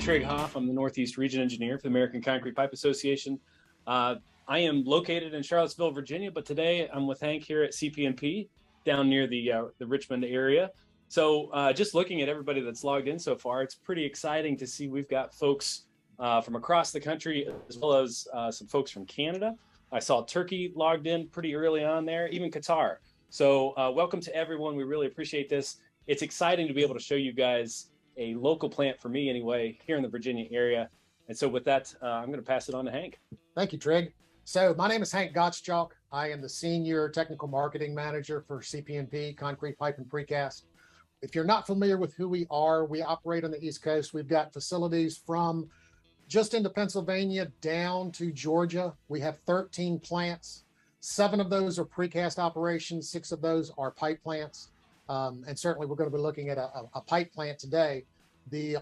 Trig Hoff. I'm the Northeast Region Engineer for the American Concrete Pipe Association. I am located in Charlottesville, Virginia, but today I'm with Hank here at CP&P down near the Richmond area. So just looking at everybody that's logged in so far, it's pretty exciting to see we've got folks from across the country, as well as some folks from Canada. I saw Turkey logged in pretty early on there, even Qatar. So welcome to everyone. We really appreciate this. It's exciting to be able to show you guys a local plant, for me anyway, here in the Virginia area. And so with that, I'm going to pass it on to Hank. Thank you, Trig. So my name is Hank Gottschalk. I am the Senior Technical Marketing Manager for CP&P Concrete Pipe and Precast. If you're not familiar with who we are, we operate on the East Coast. We've got facilities from just into Pennsylvania down to Georgia. We have 13 plants. 7 of those are precast operations. 6 of those are pipe plants. And certainly we're going to be looking at a pipe plant today.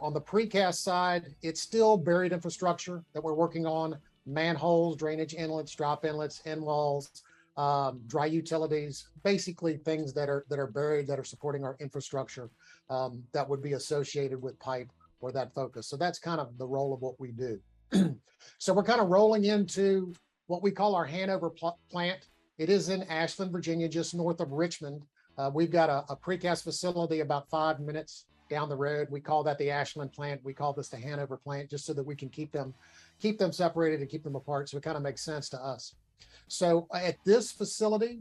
On the precast side, it's still buried infrastructure that we're working on: manholes, drainage inlets, drop inlets, end walls, dry utilities, basically things that are buried, that are supporting our infrastructure that would be associated with pipe or that focus. So that's kind of the role of what we do. So we're kind of rolling into what we call our Hanover plant. It is in Ashland, Virginia, just north of Richmond. We've got a precast facility about 5 minutes down the road. We call that the Ashland plant. We call this the Hanover plant, just so that we can keep them separated and keep them apart. So it kind of makes sense to us. So at this facility,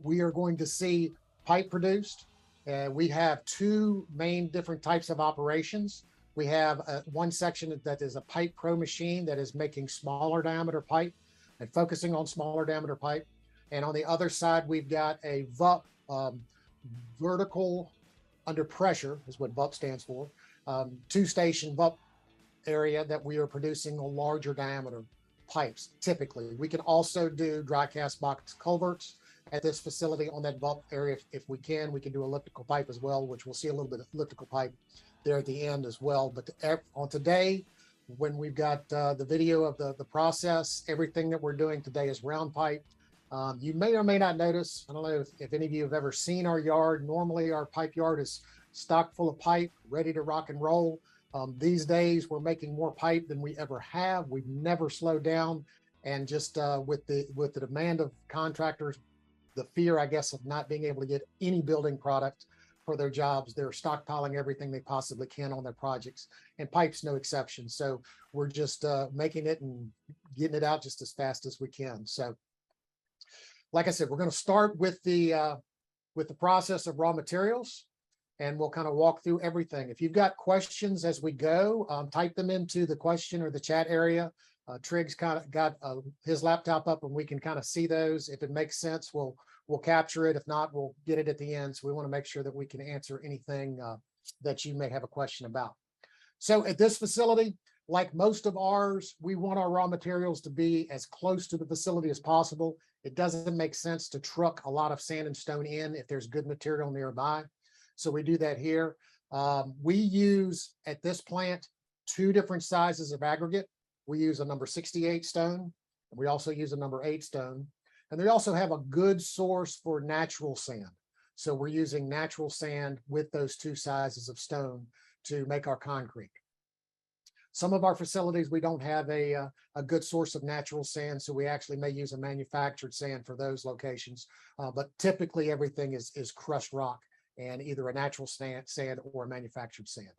we are going to see pipe produced. We have 2 main different types of operations. We have one section that is a Pipe Pro machine that is making smaller diameter pipe and focusing on smaller diameter pipe. And on the other side, we've got a VUP, vertical under pressure is what VUP stands for, 2-station VUP area that we are producing the larger diameter pipes. Typically, we can also do dry cast box culverts at this facility on that VUP area. If we can do elliptical pipe as well, which we'll see a little bit of elliptical pipe there at the end as well. But on today, when we've got the video of the process, everything that we're doing today is round pipe. You may or may not notice, I don't know if any of you have ever seen our yard. Normally our pipe yard is stocked full of pipe, ready to rock and roll. These days we're making more pipe than we ever have. We've never slowed down. And just with the demand of contractors, the fear, I guess, of not being able to get any building product for their jobs, they're stockpiling everything they possibly can on their projects, and pipe's no exception. So we're just making it and getting it out just as fast as we can. So like I said, we're going to start with the process of raw materials, and we'll kind of walk through everything. If you've got questions as we go, type them into the question or the chat area. Trig's kind of got his laptop up, and we can kind of see those. If it makes sense, we'll capture it. If not, we'll get it at the end. So we want to make sure that we can answer anything that you may have a question about. So at this facility, like most of ours, we want our raw materials to be as close to the facility as possible. It doesn't make sense to truck a lot of sand and stone in if there's good material nearby. So we do that here. We use at this plant 2 different sizes of aggregate. We use a number 68 stone, and we also use a number 8 stone. And we also have a good source for natural sand. So we're using natural sand with those 2 sizes of stone to make our concrete. Some of our facilities, we don't have a good source of natural sand, so we actually may use a manufactured sand for those locations. But typically everything is crushed rock and either a natural sand or a manufactured sand.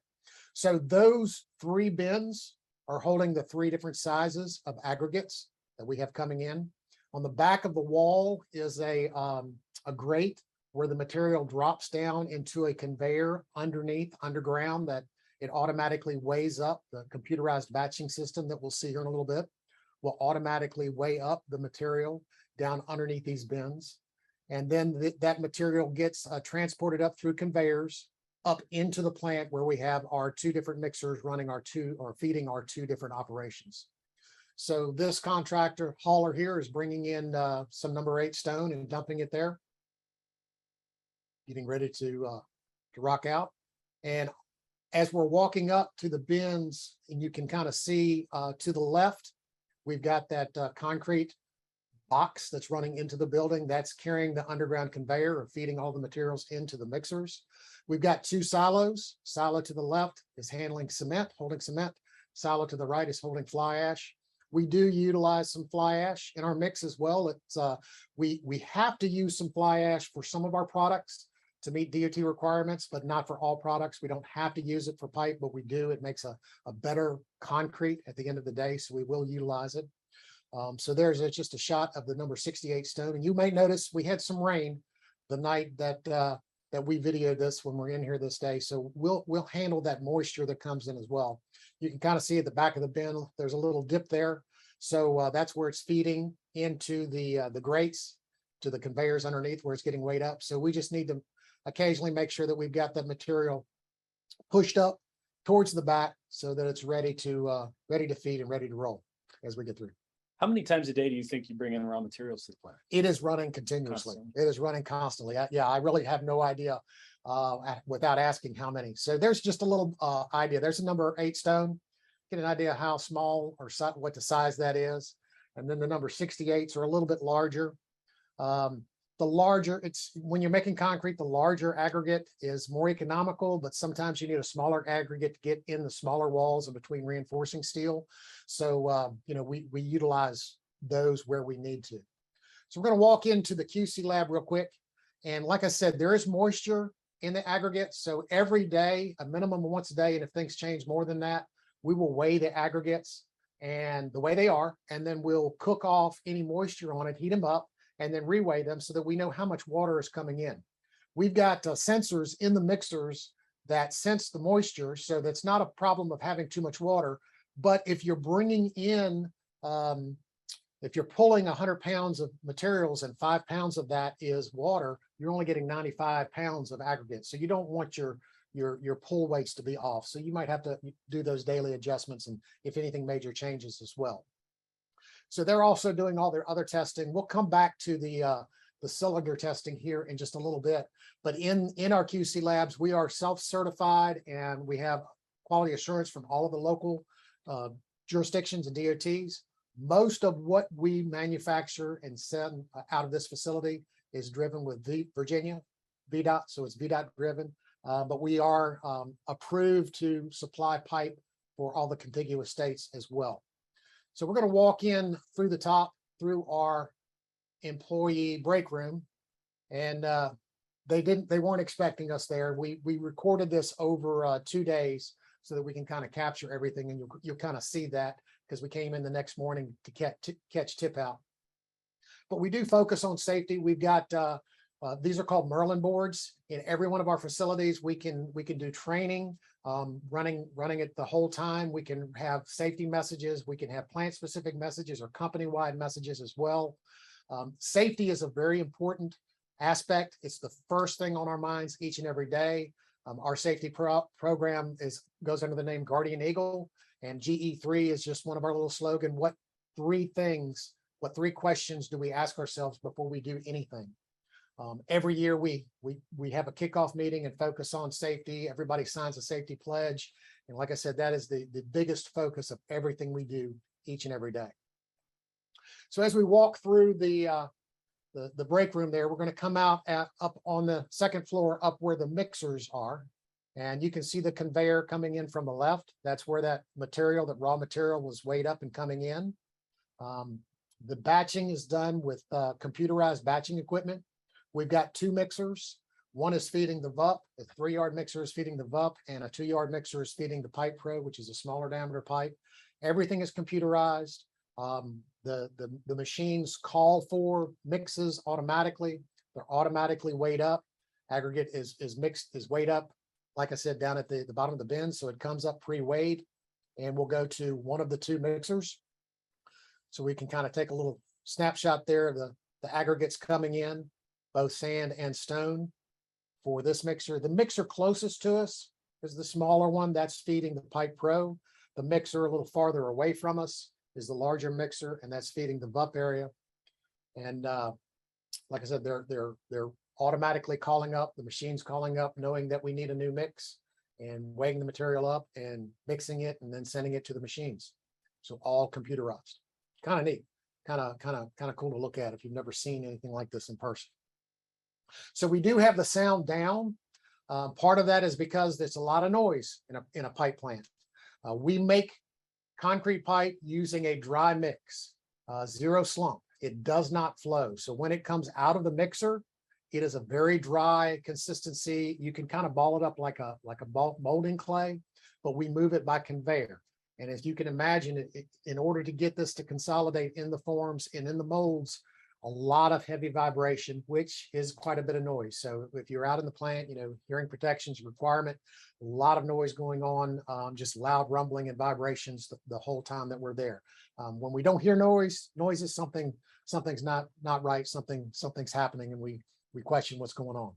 So those 3 bins are holding the 3 different sizes of aggregates that we have coming in. On the back of the wall is a grate where the material drops down into a conveyor underground that it automatically weighs up. The computerized batching system that we'll see here in a little bit will automatically weigh up the material down underneath these bins. And then that material gets transported up through conveyors up into the plant where we have our 2 different mixers running feeding our 2 different operations. So this contractor hauler here is bringing in some number 8 stone and dumping it there, getting ready to rock out. And as we're walking up to the bins, and you can kind of see to the left, we've got that concrete box that's running into the building. That's carrying the underground conveyor or feeding all the materials into the mixers. We've got 2 silos. Silo to the left is handling cement, holding cement. Silo to the right is holding fly ash. We do utilize some fly ash in our mix as well. It's we have to use some fly ash for some of our products to meet DOT requirements, but not for all products. We don't have to use it for pipe, but we do. It makes a better concrete at the end of the day, so we will utilize it. So there's just a shot of the number 68 stone. And you may notice we had some rain the night that that we videoed this when we're in here this day. So we'll handle that moisture that comes in as well. You can kind of see at the back of the bin, there's a little dip there. So that's where it's feeding into the grates to the conveyors underneath where it's getting weighed up. So we just need to occasionally make sure that we've got that material pushed up towards the back so that it's ready to feed and ready to roll as we get through. How many times a day do you think you bring in raw materials to the plant? It is running continuously. Constantly. It is running constantly. Yeah, I really have no idea without asking how many. So there's just a little idea. There's a number 8 stone. Get an idea how small or what the size that is. And then the number 68s are a little bit larger. The larger, it's when you're making concrete, the larger aggregate is more economical, but sometimes you need a smaller aggregate to get in the smaller walls and between reinforcing steel. So, you know, we utilize those where we need to. So we're going to walk into the QC lab real quick. And like I said, there is moisture in the aggregate. So every day, a minimum of once a day, and if things change more than that, we will weigh the aggregates and the way they are, and then we'll cook off any moisture on it, heat them up, and then reweigh them so that we know how much water is coming in. We've got sensors in the mixers that sense the moisture, so that's not a problem of having too much water. But if you're bringing in, if you're pulling 100 pounds of materials and 5 pounds of that is water, you're only getting 95 pounds of aggregate. So you don't want your pull weights to be off. So you might have to do those daily adjustments, and if anything major changes as well. So they're also doing all their other testing. We'll come back to the cylinder testing here in just a little bit. But in our QC labs, we are self-certified, and we have quality assurance from all of the local jurisdictions and DOTs. Most of what we manufacture and send out of this facility is driven with Virginia, VDOT, so it's VDOT driven. But we are approved to supply pipe for all the contiguous states as well. So we're going to walk in through the top, through our employee break room, and they weren't expecting us there. We recorded this over 2 days so that we can kind of capture everything, and you'll kind of see that because we came in the next morning to catch tip out. But we do focus on safety. We've got these are called Merlin boards. In every one of our facilities, we can do training, running it the whole time. We can have safety messages. We can have plant-specific messages or company-wide messages as well. Safety is a very important aspect. It's the first thing on our minds each and every day. Our safety program goes under the name Guardian Eagle, and GE3 is just one of our little slogan. What three questions do we ask ourselves before we do anything? Every year we have a kickoff meeting and focus on safety. Everybody signs a safety pledge. And like I said, that is the biggest focus of everything we do each and every day. So as we walk through the break room there, we're going to come out up on the second floor, up where the mixers are. And you can see the conveyor coming in from the left. That's where that raw material was weighed up and coming in. The batching is done with computerized batching equipment. We've got 2 mixers. One is feeding the VUP, a 3-yard mixer is feeding the VUP, and a 2-yard mixer is feeding the Pipe Pro, which is a smaller diameter pipe. Everything is computerized. The machines call for mixes automatically. They're automatically weighed up. Aggregate is weighed up, like I said, down at the bottom of the bin, so it comes up pre-weighed, and we'll go to one of the 2 mixers. So we can kind of take a little snapshot there of the aggregates coming in, both sand and stone for this mixer. The mixer closest to us is the smaller one that's feeding the Pipe Pro. The mixer a little farther away from us is the larger mixer, and that's feeding the VUP area. And like I said, they're automatically calling up, the machine's calling up, knowing that we need a new mix, and weighing the material up and mixing it and then sending it to the machines. So all computerized. Kind of neat. cool to look at if you've never seen anything like this in person. So we do have the sound down. Part of that is because there's a lot of noise in a pipe plant. We make concrete pipe using a dry mix, zero slump. It does not flow. So when it comes out of the mixer, it is a very dry consistency. You can kind of ball it up like a molding clay, but we move it by conveyor. And as you can imagine, in order to get this to consolidate in the forms and in the molds, a lot of heavy vibration, which is quite a bit of noise. So if you're out in the plant, hearing protections requirement, a lot of noise going on, just loud rumbling and vibrations the whole time that we're there. When we don't hear noise is something's not right, something's happening, and we question what's going on.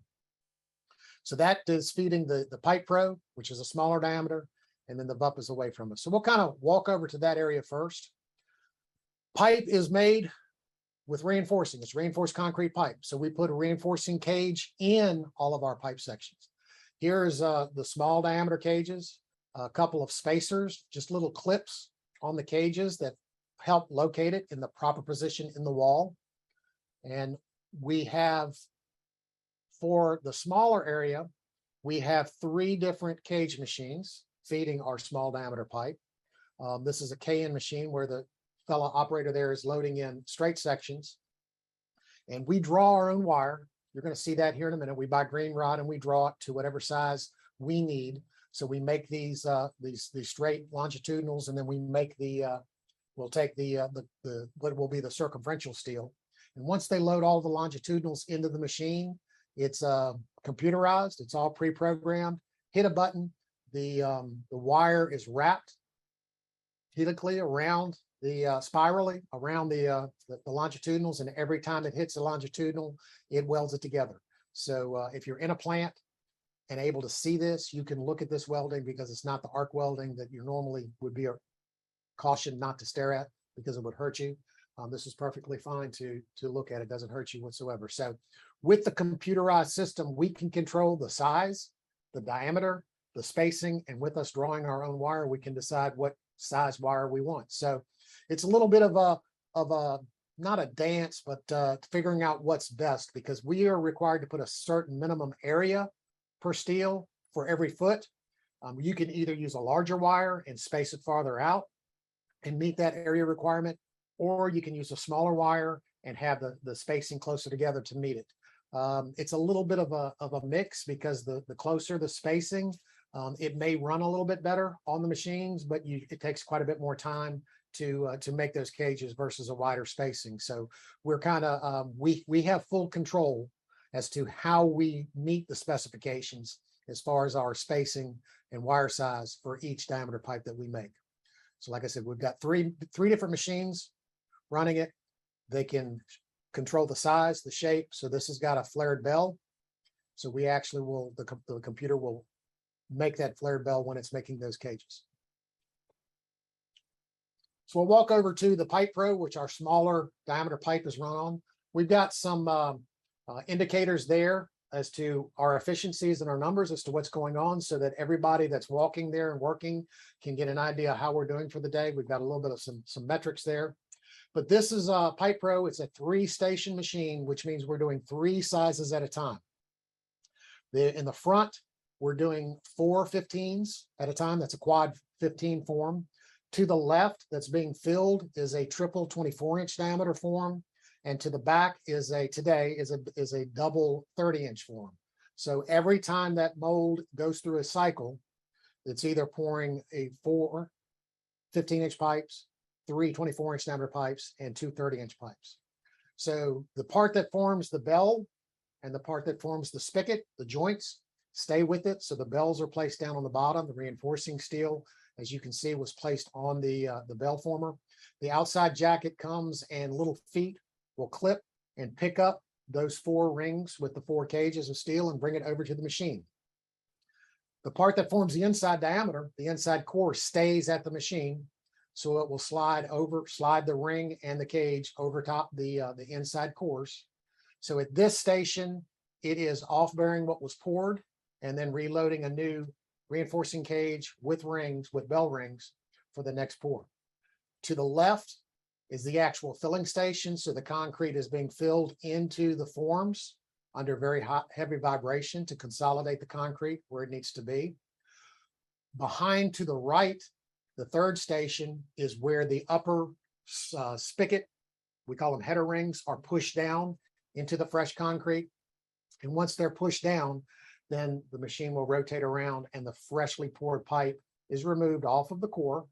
So that is feeding the Pipe Pro, which is a smaller diameter, and then the VUP is away from us. So we'll kind of walk over to that area first. Pipe is made with reinforcing. It's reinforced concrete pipe. So we put a reinforcing cage in all of our pipe sections. Here's the small diameter cages, a couple of spacers, just little clips on the cages that help locate it in the proper position in the wall. And we have, for the smaller area, we have 3 different cage machines feeding our small diameter pipe. This is a KN machine where the fellow operator there is loading in straight sections. And we draw our own wire. You're going to see that here in a minute. We buy green rod and we draw it to whatever size we need. So we make these straight longitudinals, and then we make we'll take what will be the circumferential steel. And once they load all the longitudinals into the machine, it's computerized. It's all pre-programmed. Hit a button. The wire is wrapped helically around spirally around the longitudinals, and every time it hits the longitudinal, it welds it together. So if you're in a plant and able to see this, you can look at this welding, because it's not the arc welding that you normally would be cautioned not to stare at because it would hurt you. This is perfectly fine to look at. It doesn't hurt you whatsoever. So with the computerized system, we can control the size, the diameter, the spacing, and with us drawing our own wire, we can decide what size wire we want. So it's a little bit of a not a dance, but figuring out what's best, because we are required to put a certain minimum area per steel for every foot. You can either use a larger wire and space it farther out and meet that area requirement, or you can use a smaller wire and have the spacing closer together to meet it. It's a little bit of a mix, because the closer the spacing, it may run a little bit better on the machines, but it takes quite a bit more time to make those cages versus a wider spacing. So we're kind of we have full control as to how we meet the specifications as far as our spacing and wire size for each diameter pipe that we make. So like I said, we've got three different machines running it. They can control the size, the shape. So this has got a flared bell. So we actually the computer will make that flared bell when it's making those cages. So we'll walk over to the Pipe Pro, which our smaller diameter pipe is run on. We've got some indicators there as to our efficiencies and our numbers as to what's going on, so that everybody that's walking there and working can get an idea how we're doing for the day. We've got a little bit of some metrics there. But this is a Pipe Pro. It's a 3-station machine, which means we're doing 3 sizes at a time. In the front, we're doing 4 15s at a time. That's a quad 15 form. To the left, that's being filled, is a triple 24-inch diameter form. And to the back is a double 30-inch form. So every time that mold goes through a cycle, it's either pouring 4 15-inch pipes, 3 24-inch diameter pipes, and 2 30-inch pipes. So the part that forms the bell and the part that forms the spigot, the joints, stay with it. So the bells are placed down on the bottom. The reinforcing steel, as you can see, was placed on the bell former. The outside jacket comes, and little feet will clip and pick up those 4 rings with the 4 cages of steel and bring it over to the machine. The part that forms the inside diameter, the inside core, stays at the machine. So it will slide the ring and the cage over top the inside cores. So at this station, it is off bearing what was poured and then reloading a new reinforcing cage with rings, with bell rings, for the next pour. To the left is the actual filling station. So the concrete is being filled into the forms under very hot, heavy vibration to consolidate the concrete where it needs to be. Behind to the right, the third station is where the upper spigot, we call them header rings, are pushed down into the fresh concrete. And once they're pushed down, then the machine will rotate around and the freshly poured pipe is removed off of the core,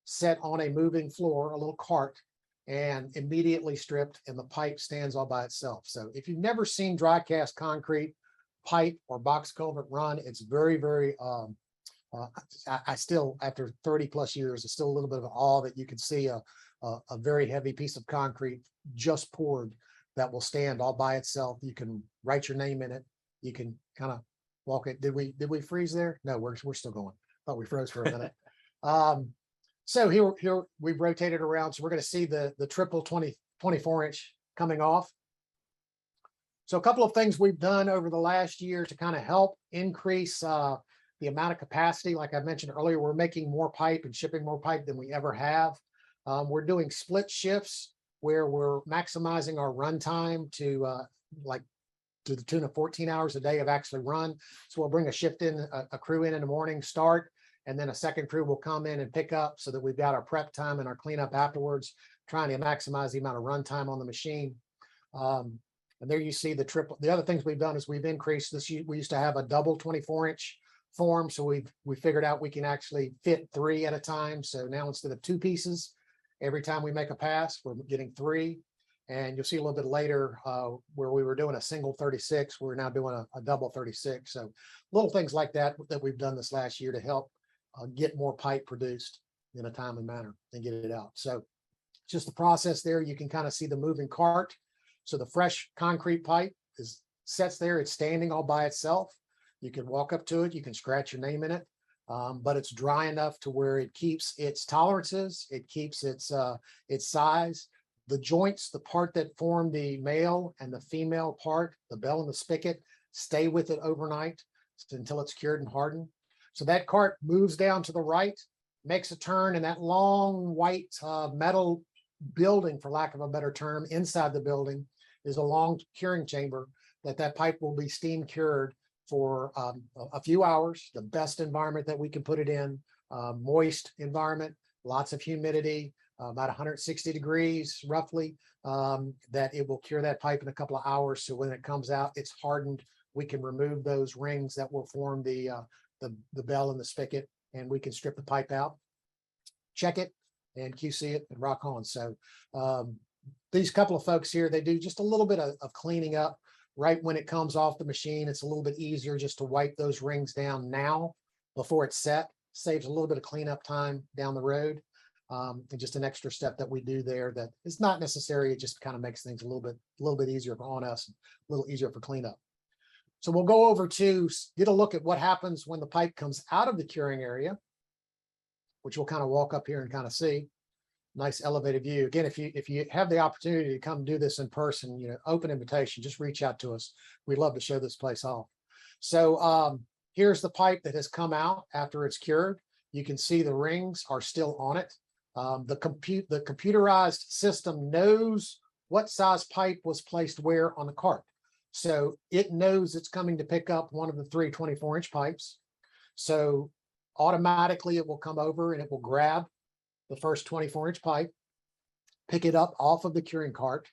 set on a moving floor, a little cart, and immediately stripped, and the pipe stands all by itself. So if you've never seen dry cast concrete pipe or box culvert run, it's very, very, I still, after 30 plus years, it's still a little bit of awe that you can see a very heavy piece of concrete just poured that will stand all by itself. You can write your name in it. You can kind of walk it. Did we freeze there? No, we're still going. Thought we froze for a minute. So here we've rotated around. So we're going to see the triple 24-inch coming off. So a couple of things we've done over the last year to kind of help increase the amount of capacity. Like I mentioned earlier, we're making more pipe and shipping more pipe than we ever have. We're doing split shifts where we're maximizing our run time to to the tune of 14 hours a day of actually run. So we'll bring a shift in, a crew in the morning, start, and then a second crew will come in and pick up so that we've got our prep time and our cleanup afterwards, trying to maximize the amount of run time on the machine. And there you see the triple. The other things we've done is we've increased this. We used to have a double 24-inch form. So we figured out we can actually fit 3 at a time. So now instead of 2 pieces, every time we make a pass, we're getting 3. And you'll see a little bit later where we were doing a single 36, we're now doing a double 36. So little things like that we've done this last year to help get more pipe produced in a timely manner and get it out. So just the process there, you can kind of see the moving cart. So the fresh concrete pipe sets there, it's standing all by itself. You can walk up to it, you can scratch your name in it, but it's dry enough to where it keeps its tolerances, it keeps its size. The joints, the part that form the male and the female part, the bell and the spigot, stay with it overnight until it's cured and hardened. So that cart moves down to the right, makes a turn, and that long white metal building, for lack of a better term, inside the building is a long curing chamber that pipe will be steam cured for a few hours. The best environment that we can put it in, moist environment, lots of humidity, about 160 degrees roughly, that it will cure that pipe in a couple of hours. So when it comes out, it's hardened. We can remove those rings that will form the bell and the spigot, and we can strip the pipe out, check it, and QC it and rock on. So these couple of folks here, they do just a little bit of cleaning up right when it comes off the machine. It's a little bit easier just to wipe those rings down now before it's set. Saves a little bit of cleanup time down the road. And just an extra step that we do there that is not necessary. It just kind of makes things a little bit easier on us, a little easier for cleanup. So we'll go over to get a look at what happens when the pipe comes out of the curing area, which we'll kind of walk up here and kind of see. Nice elevated view. Again, if you have the opportunity to come do this in person, open invitation, just reach out to us. We'd love to show this place off. So here's the pipe that has come out after it's cured. You can see the rings are still on it. The computerized system knows what size pipe was placed where on the cart. So it knows it's coming to pick up one of the 3 24-inch pipes. So automatically it will come over and it will grab the first 24-inch pipe, pick it up off of the curing cart,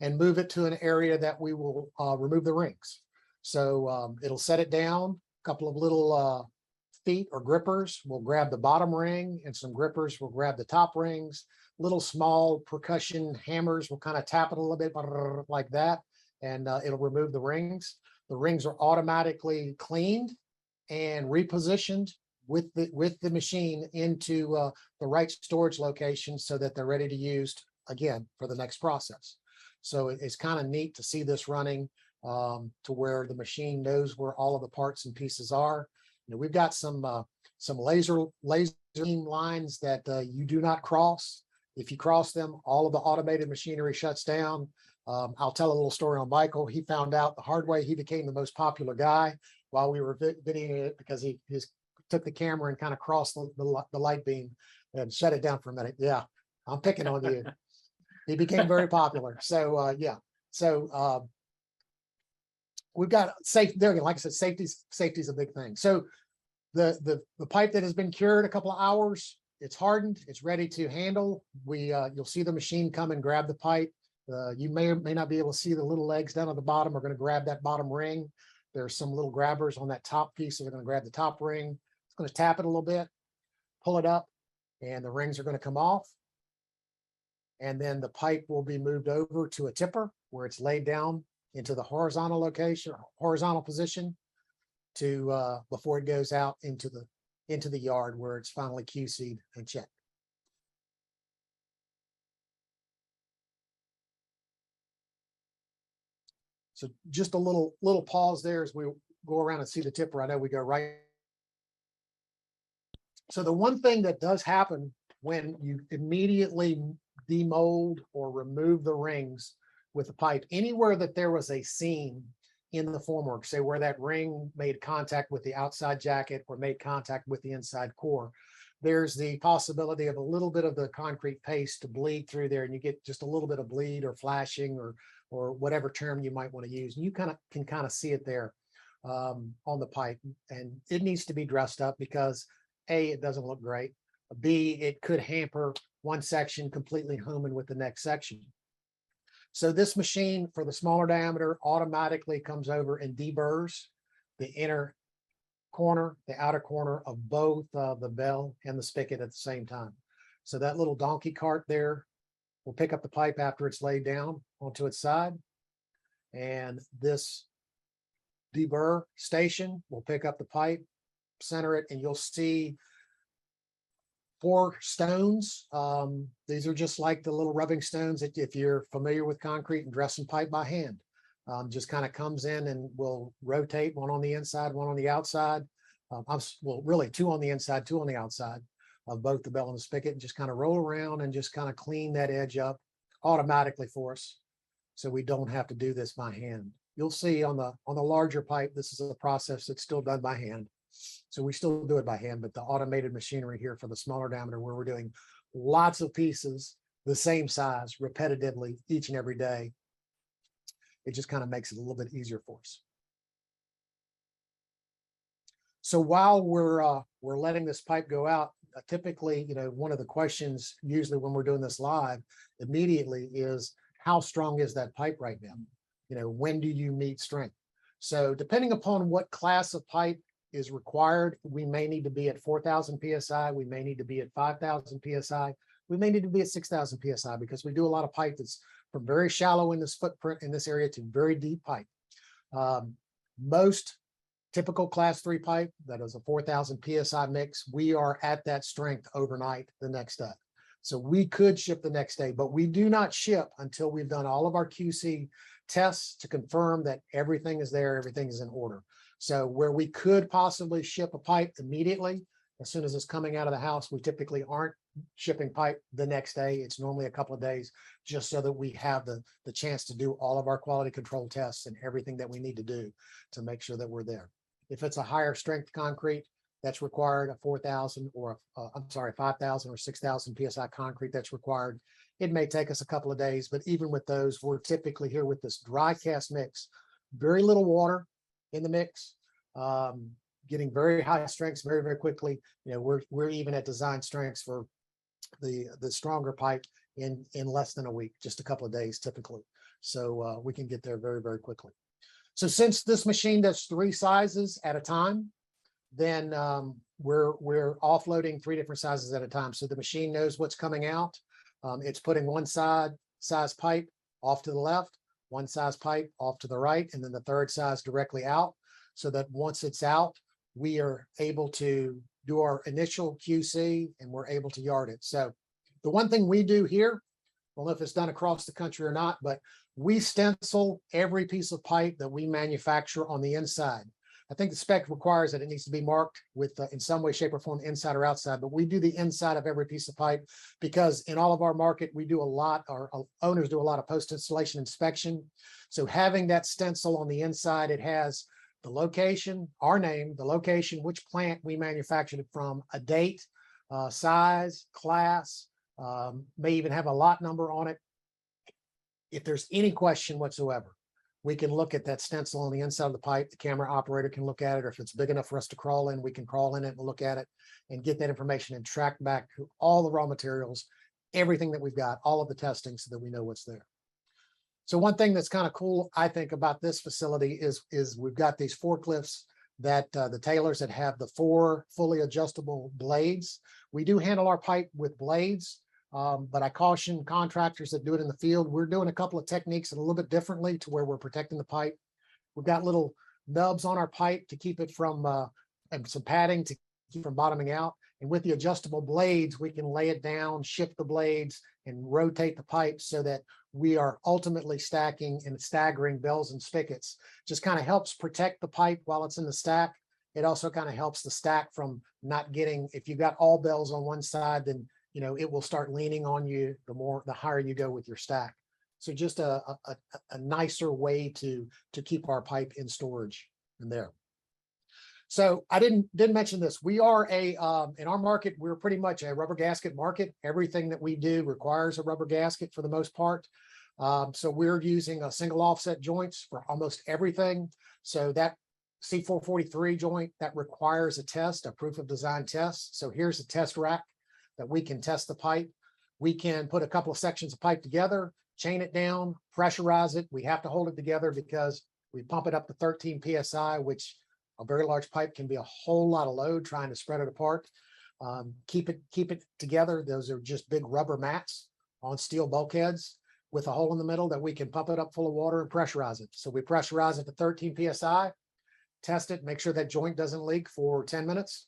and move it to an area that we will remove the rings. So it'll set it down, a couple of little feet or grippers will grab the bottom ring, and some grippers will grab the top rings. Little small percussion hammers will kind of tap it a little bit like that, and it'll remove the rings. The rings are automatically cleaned and repositioned with the machine into the right storage location so that they're ready to use again for the next process. So it's kind of neat to see this running to where the machine knows where all of the parts and pieces are. We've got some laser beam lines that you do not cross. If you cross them, all of the automated machinery shuts down. I'll tell a little story on Michael. He found out the hard way. He became the most popular guy while we were videoing it because he took the camera and kind of crossed the light beam and shut it down for a minute. Yeah, I'm picking on you. He became very popular. So yeah. So we've got safe there again. Like I said, safety is a big thing. So the pipe that has been cured a couple of hours, it's hardened, it's ready to handle. You'll see the machine come and grab the pipe. You may or may not be able to see the little legs down at the bottom are going to grab that bottom ring. There's some little grabbers on that top piece. So they're going to grab the top ring. It's going to tap it a little bit, pull it up, and the rings are going to come off. And then the pipe will be moved over to a tipper where it's laid down into the horizontal location, horizontal position to before it goes out into the yard where it's finally QC'd and checked. So just a little pause there as we go around and see the tipper. I know we go right. So the one thing that does happen when you immediately demold or remove the rings with the pipe, anywhere that there was a seam in the formwork, say where that ring made contact with the outside jacket or made contact with the inside core, there's the possibility of a little bit of the concrete paste to bleed through there, and you get just a little bit of bleed or flashing or whatever term you might want to use. And you can kind of see it there on the pipe, and it needs to be dressed up because A, it doesn't look great. B, it could hamper one section completely homing with the next section. So this machine for the smaller diameter automatically comes over and deburrs the inner corner, the outer corner of both the bell and the spigot at the same time. So that little donkey cart there will pick up the pipe after it's laid down onto its side. And this deburr station will pick up the pipe, center it, and you'll see 4 stones. These are just like the little rubbing stones that if you're familiar with concrete and dressing pipe by hand, just kind of comes in and will rotate, one on the inside, one on the outside. Well, really 2 on the inside, 2 on the outside of both the bell and the spigot, and just kind of roll around and just kind of clean that edge up automatically for us. So we don't have to do this by hand. You'll see on the larger pipe, this is a process that's still done by hand. So we still do it by hand, but the automated machinery here for the smaller diameter, where we're doing lots of pieces the same size repetitively each and every day, it just kind of makes it a little bit easier for us. So while we're letting this pipe go out, typically, one of the questions usually when we're doing this live immediately is, how strong is that pipe right now? When do you meet strength? So depending upon what class of pipe is required, we may need to be at 4,000 PSI. We may need to be at 5,000 PSI. We may need to be at 6,000 PSI because we do a lot of pipe that's from very shallow in this footprint in this area to very deep pipe. Most typical class 3 pipe that is a 4,000 PSI mix, we are at that strength overnight the next day. So we could ship the next day, but we do not ship until we've done all of our QC tests to confirm that everything is there, everything is in order. So where we could possibly ship a pipe immediately, as soon as it's coming out of the house, we typically aren't shipping pipe the next day. It's normally a couple of days, just so that we have the chance to do all of our quality control tests and everything that we need to do to make sure that we're there. If it's a higher strength concrete that's required, a 4,000 or 5,000 or 6,000 PSI concrete that's required, it may take us a couple of days. But even with those, we're typically here with this dry cast mix, very little water in the mix, getting very high strengths very, very quickly. We're even at design strengths for the stronger pipe in less than a week, just a couple of days typically. So we can get there very, very quickly. So since this machine does 3 sizes at a time, then we're offloading 3 different sizes at a time. So the machine knows what's coming out. It's putting one size pipe off to the left, one size pipe off to the right, and then the third size directly out, so that once it's out, we are able to do our initial QC and we're able to yard it. So the one thing we do here, I don't know if it's done across the country or not, but we stencil every piece of pipe that we manufacture on the inside. I think the spec requires that it needs to be marked with in some way, shape, or form, inside or outside, but we do the inside of every piece of pipe because in all of our market, we do a lot, our owners do a lot of post-installation inspection. So having that stencil on the inside, it has the location, our name, the location, which plant we manufactured it from, a date, size, class, may even have a lot number on it. if there's any question whatsoever, we can look at that stencil on the inside of the pipe. The camera operator can look at it, or if it's big enough for us to crawl in, we can crawl in it and look at it and get that information and track back all the raw materials, everything that we've got, all of the testing, so that we know what's there. So one thing that's kind of cool, I think, about this facility is we've got these forklifts that the tailors that have the 4 fully adjustable blades. We do handle our pipe with blades, but I caution contractors that do it in the field. We're doing a couple of techniques a little bit differently to where we're protecting the pipe. We've got little nubs on our pipe to keep it from, and some padding to keep from bottoming out. And with the adjustable blades, we can lay it down, shift the blades, and rotate the pipe so that we are ultimately stacking and staggering bells and spigots. Just kind of helps protect the pipe while it's in the stack. It also kind of helps the stack from not getting, if you got all bells on one side, then it will start leaning on you the higher you go with your stack. So just a nicer way to keep our pipe in storage in there. So I didn't mention this. We are in our market, we're pretty much a rubber gasket market. Everything that we do requires a rubber gasket for the most part. So we're using a single offset joints for almost everything. So that C443 joint, that requires a test, a proof of design test. So here's a test rack that we can test the pipe. We can put a couple of sections of pipe together, chain it down, pressurize it. We have to hold it together because we pump it up to 13 PSI, which a very large pipe can be a whole lot of load trying to spread it apart. Keep it together. Those are just big rubber mats on steel bulkheads with a hole in the middle that we can pump it up full of water and pressurize it. So we pressurize it to 13 PSI, test it, make sure that joint doesn't leak for 10 minutes.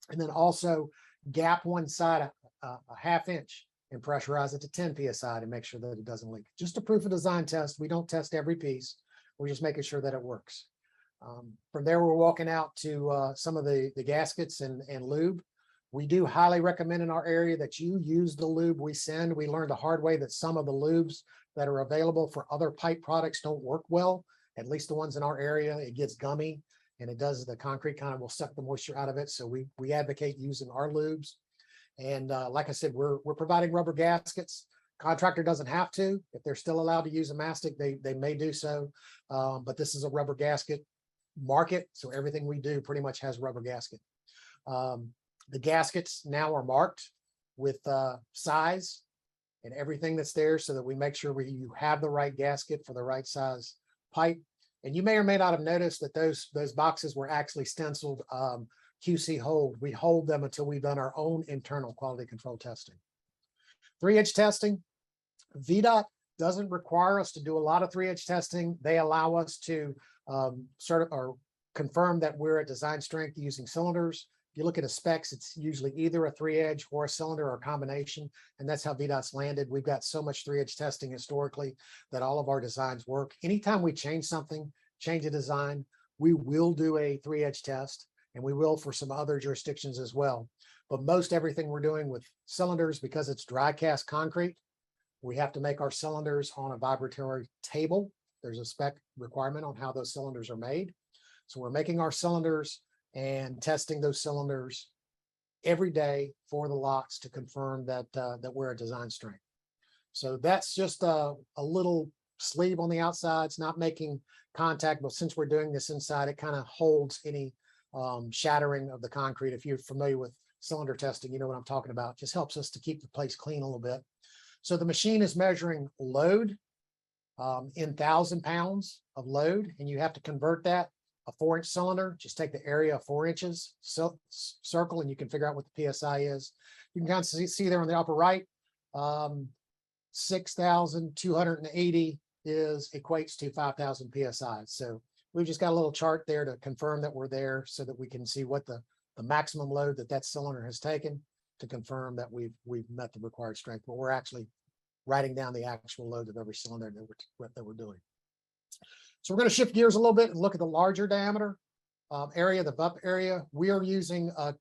And then also gap one side a ½ inch and pressurize it to 10 PSI to make sure that it doesn't leak. Just a proof of design test. We don't test every piece. We're just making sure that it works. From there, we're walking out to some of the gaskets and lube. We do highly recommend in our area that you use the lube we send. We learned the hard way that some of the lubes that are available for other pipe products don't work well, at least the ones in our area. It gets gummy and it does, the concrete kind of will suck the moisture out of it. So we advocate using our lubes. And like I said, we're providing rubber gaskets. Contractor doesn't have to. If they're still allowed to use a mastic, they may do so. But this is a rubber gasket market, so everything we do pretty much has rubber gasket. The gaskets now are marked with size and everything that's there, so that we make sure you have the right gasket for the right size pipe. And you may or may not have noticed that those boxes were actually stenciled QC hold. We hold them until we've done our own internal quality control testing. 3-edge testing, VDOT doesn't require us to do a lot of 3-edge testing. They allow us to confirm that we're at design strength using cylinders. If you look at the specs, it's usually either a 3-edge or a cylinder or a combination, and that's how VDOT's landed. We've got so much 3-edge testing historically that all of our designs work. Anytime we change something, change a design, we will do a 3-edge test, and we will for some other jurisdictions as well. But most everything we're doing with cylinders, because it's dry cast concrete, we have to make our cylinders on a vibratory table. There's a spec requirement on how those cylinders are made. So we're making our cylinders and testing those cylinders every day for the lots to confirm that we're at design strength. So that's just a little sleeve on the outside. It's not making contact, but since we're doing this inside, it kind of holds any shattering of the concrete. If you're familiar with cylinder testing, you know what I'm talking about. It just helps us to keep the place clean a little bit. So the machine is measuring load in 1,000 pounds of load, and you have to convert that. A 4-inch cylinder, just take the area of 4 inches, circle, and you can figure out what the PSI is. You can kind of see there on the upper right, 6,280 equates to 5,000 PSI. So we've just got a little chart there to confirm that we're there, so that we can see what the maximum load that cylinder has taken to confirm that we've met the required strength. But we're actually writing down the actual load of every cylinder that we're doing. So we're going to shift gears a little bit and look at the larger diameter area, the VUP area. We are using a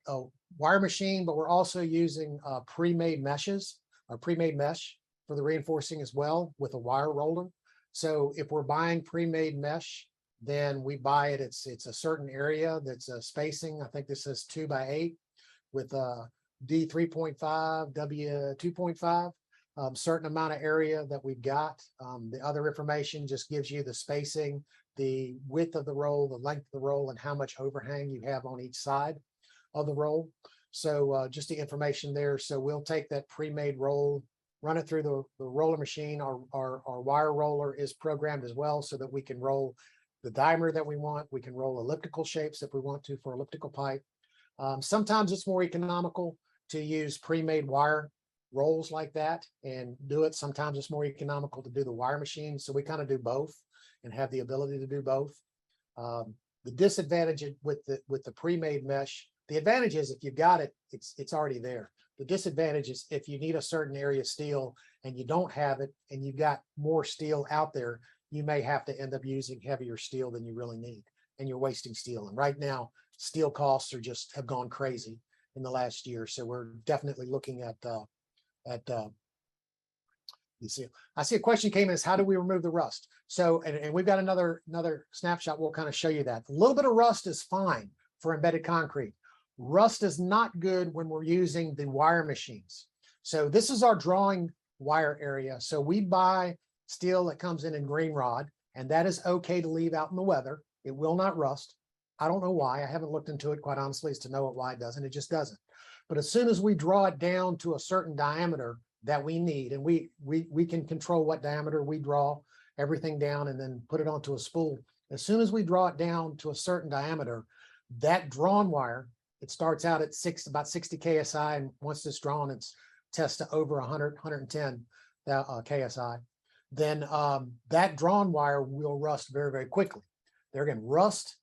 wire machine, but we're also using pre-made meshes, or pre-made mesh for the reinforcing as well, with a wire roller. So if we're buying pre-made mesh, then we buy it. It's a certain area that's a spacing. I think this is 2 by 8 with D 3.5, W 2.5. certain amount of area that we've got. The other information just gives you the spacing, the width of the roll, the length of the roll, and how much overhang you have on each side of the roll. So just the information there. So we'll take that pre-made roll, run it through the roller machine. Our wire roller is programmed as well so that we can roll the diameter that we want. We can roll elliptical shapes if we want to for elliptical pipe. Sometimes it's more economical to use pre-made wire rolls like that and do it. Sometimes it's more economical to do the wire machine. So we kind of do both and have the ability to do both. The disadvantage with the pre-made mesh, the advantage is if you've got it, it's already there. The disadvantage is if you need a certain area of steel and you don't have it and you've got more steel out there, you may have to end up using heavier steel than you really need, and you're wasting steel. And right now, steel costs have gone crazy in the last year. So we're definitely looking at you see, I see a question came in is how do we remove the rust? So, and we've got another snapshot. We'll kind of show you that. A little bit of rust is fine for embedded concrete. Rust is not good when we're using the wire machines. So this is our drawing wire area. So we buy steel that comes in green rod, and that is okay to leave out in the weather. It will not rust. I don't know why. I haven't looked into it, quite honestly, as to know why it doesn't. It just doesn't. But as soon as we draw it down to a certain diameter that we need, and we can control what diameter we draw everything down and then put it onto a spool. As soon as we draw it down to a certain diameter, that drawn wire, it starts out at about 60 KSI, and once it's drawn, it's tests to over 100, 110 KSI. Then that drawn wire will rust very, very quickly. There again, rust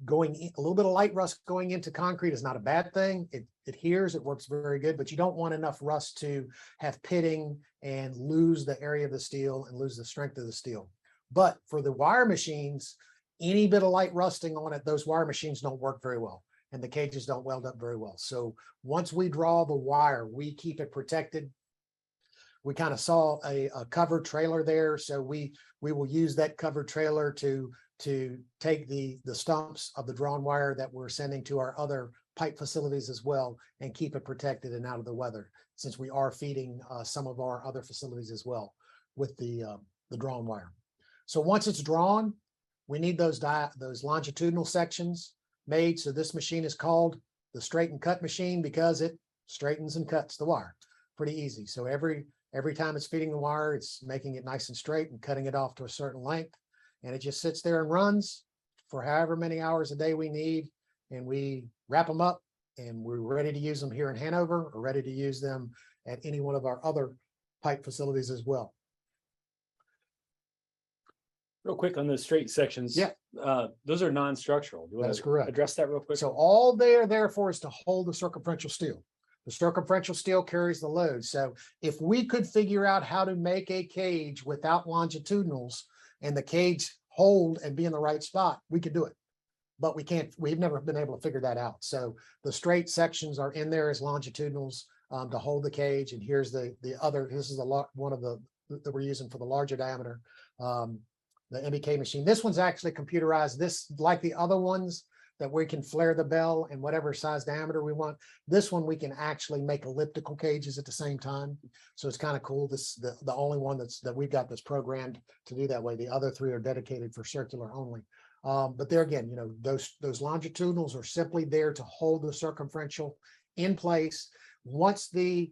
going in, a little bit of light rust going into concrete is not a bad thing. It adheres, it works very good, but you don't want enough rust to have pitting and lose the area of the steel and lose the strength of the steel. But for the wire machines, any bit of light rusting on it, those wire machines don't work very well, and the cages don't weld up very well. So once we draw the wire, we keep it protected. We kind of saw a covered trailer there, so we will use that covered trailer to take the stumps of the drawn wire that we're sending to our other pipe facilities as well and keep it protected and out of the weather, since we are feeding some of our other facilities as well with the drawn wire. So once it's drawn, we need those longitudinal sections made. So this machine is called the straight and cut machine because it straightens and cuts the wire. Pretty easy. So every time it's feeding the wire, it's making it nice and straight and cutting it off to a certain length. And it just sits there and runs for however many hours a day we need. And we wrap them up and we're ready to use them here in Hanover or ready to use them at any one of our other pipe facilities as well. Real quick on those straight sections. Yeah. Those are non-structural. That's correct. Address that real quick. So all they're there for is to hold the circumferential steel. The circumferential steel carries the load. So if we could figure out how to make a cage without longitudinals and the cage hold and be in the right spot, we could do it. But we can't, we've never been able to figure that out. So the straight sections are in there as longitudinals to hold the cage. And here's the other, this is one of the that we're using for the larger diameter, the MBK machine. This one's actually computerized. This, like the other ones that we can flare the bell in whatever size diameter we want, this one we can actually make elliptical cages at the same time. So it's kind of cool. This the only one that we've got that's programmed to do that way. The other three are dedicated for circular only. But there again, you know, those longitudinals are simply there to hold the circumferential in place. Once the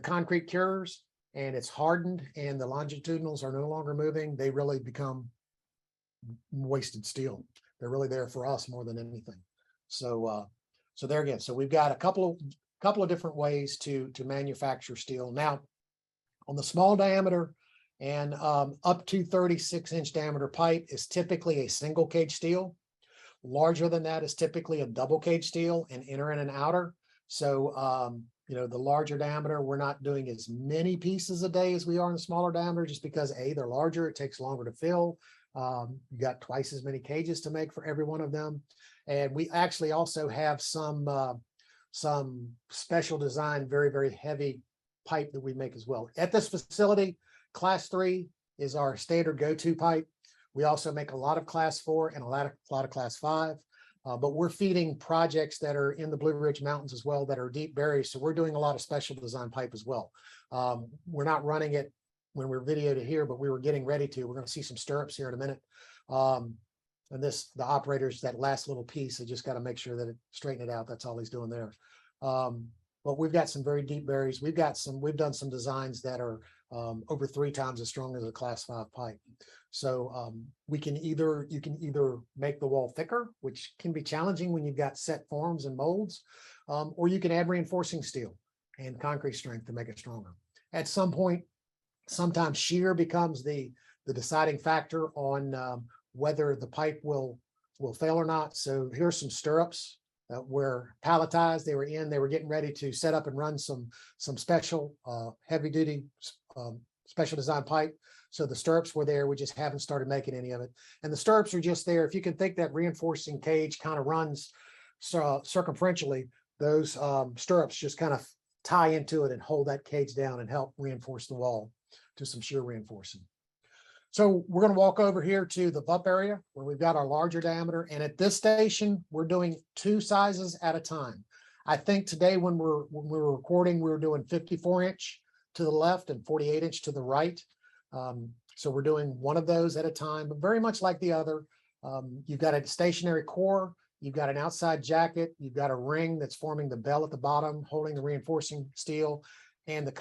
concrete cures and it's hardened and the longitudinals are no longer moving, they really become wasted steel. They're really there for us more than anything. So so there again, so we've got a couple of different ways to manufacture steel. Now, on the small diameter and up to 36-inch diameter pipe is typically a single cage steel. Larger than that is typically a double cage steel, an inner and an outer. So you know, the larger diameter, we're not doing as many pieces a day as we are in the smaller diameter, just because A, they're larger, it takes longer to fill. You got twice as many cages to make for every one of them. And we actually also have some special design, very, very heavy pipe that we make as well. At this facility, Class 3 is our standard go-to pipe. We also make a lot of Class 4 and a lot of Class 5. But we're feeding projects that are in the Blue Ridge Mountains as well that are deep buried. So we're doing a lot of special design pipe as well. We're not running it when we're videoed here, but we were getting ready to. We're going to see some stirrups here in a minute. And the operators, that last little piece, they just got to make sure that it straighten it out. That's all he's doing there. But we've got some very deep buries. We've done some designs that are over 3 times as strong as a Class 5 pipe. So you can either make the wall thicker, which can be challenging when you've got set forms and molds, or you can add reinforcing steel and concrete strength to make it stronger. At some point, sometimes shear becomes the deciding factor on whether the pipe will fail or not. So here's some stirrups that were palletized. They were getting ready to set up and run some special heavy duty special design pipe. So the stirrups were there. We just haven't started making any of it. And the stirrups are just there. If you can think that reinforcing cage kind of runs circumferentially, those stirrups just kind of tie into it and hold that cage down and help reinforce the wall to some shear reinforcing. So we're going to walk over here to the VUP area where we've got our larger diameter. And at this station, we're doing 2 sizes at a time. I think today when we were recording, we were doing 54-inch to the left and 48-inch to the right. So we're doing one of those at a time, but very much like the other. You've got a stationary core, you've got an outside jacket, you've got a ring that's forming the bell at the bottom, holding the reinforcing steel, and the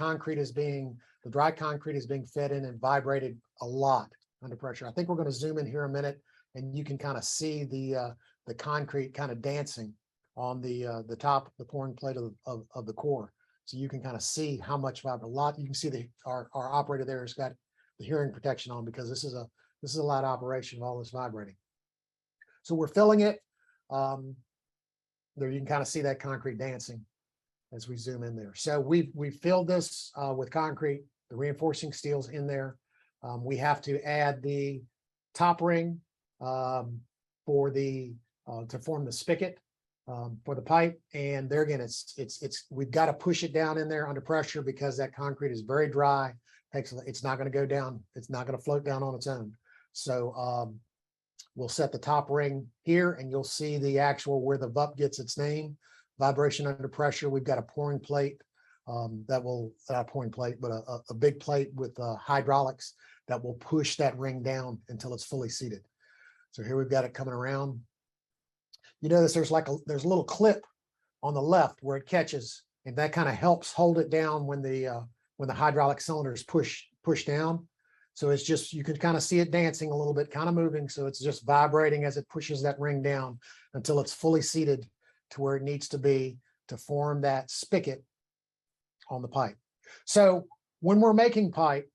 dry concrete is being fed in and vibrated a lot under pressure. I think we're going to zoom in here a minute, and you can kind of see the concrete kind of dancing on the top, the pouring plate of the core. So you can kind of see how much a lot. You can see our operator there has got the hearing protection on, because this is a loud operation of all this vibrating. So we're filling it. There you can kind of see that concrete dancing as we zoom in there. So we've filled this with concrete. The reinforcing steel's in there. We have to add the top ring to form the spigot for the pipe. And there again, we've got to push it down in there under pressure because that concrete is very dry. It's not going to go down. It's not going to float down on its own. So we'll set the top ring here, and you'll see the actual where the VUP gets its name. Vibration under pressure. We've got a pouring plate not a pouring plate, but a big plate with hydraulics that will push that ring down until it's fully seated. So here we've got it coming around. You notice there's a little clip on the left where it catches, and that kind of helps hold it down when the hydraulic cylinders push down. So it's just, you can kind of see it dancing a little bit, kind of moving. So it's just vibrating as it pushes that ring down until it's fully seated to where it needs to be to form that spigot on the pipe. So when we're making pipe,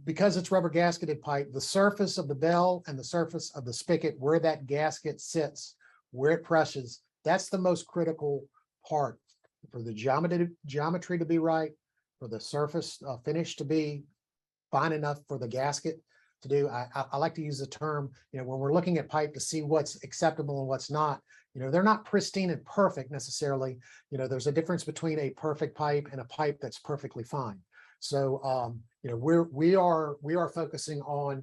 because it's rubber gasketed pipe, the surface of the bell and the surface of the spigot, where that gasket sits, where it presses, that's the most critical part for the geometry to be right, for the surface finish to be fine enough for the gasket to do. I like to use the term, when we're looking at pipe to see what's acceptable and what's not, they're not pristine and perfect necessarily. There's a difference between a perfect pipe and a pipe that's perfectly fine. So, we are focusing on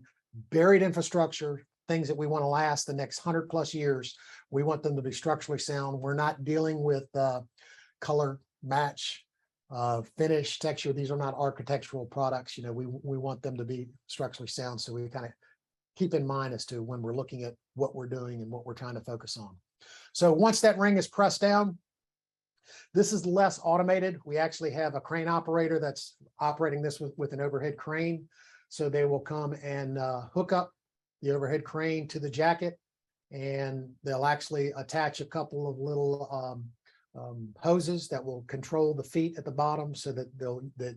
buried infrastructure, things that we want to last the next 100+ years. We want them to be structurally sound. We're not dealing with color match, finish, texture. These are not architectural products. We want them to be structurally sound. So we kind of keep in mind as to when we're looking at what we're doing and what we're trying to focus on. So once that ring is pressed down, this is less automated. We actually have a crane operator that's operating this with an overhead crane. So they will come and hook up the overhead crane to the jacket, and they'll actually attach a couple of little hoses that will control the feet at the bottom, so that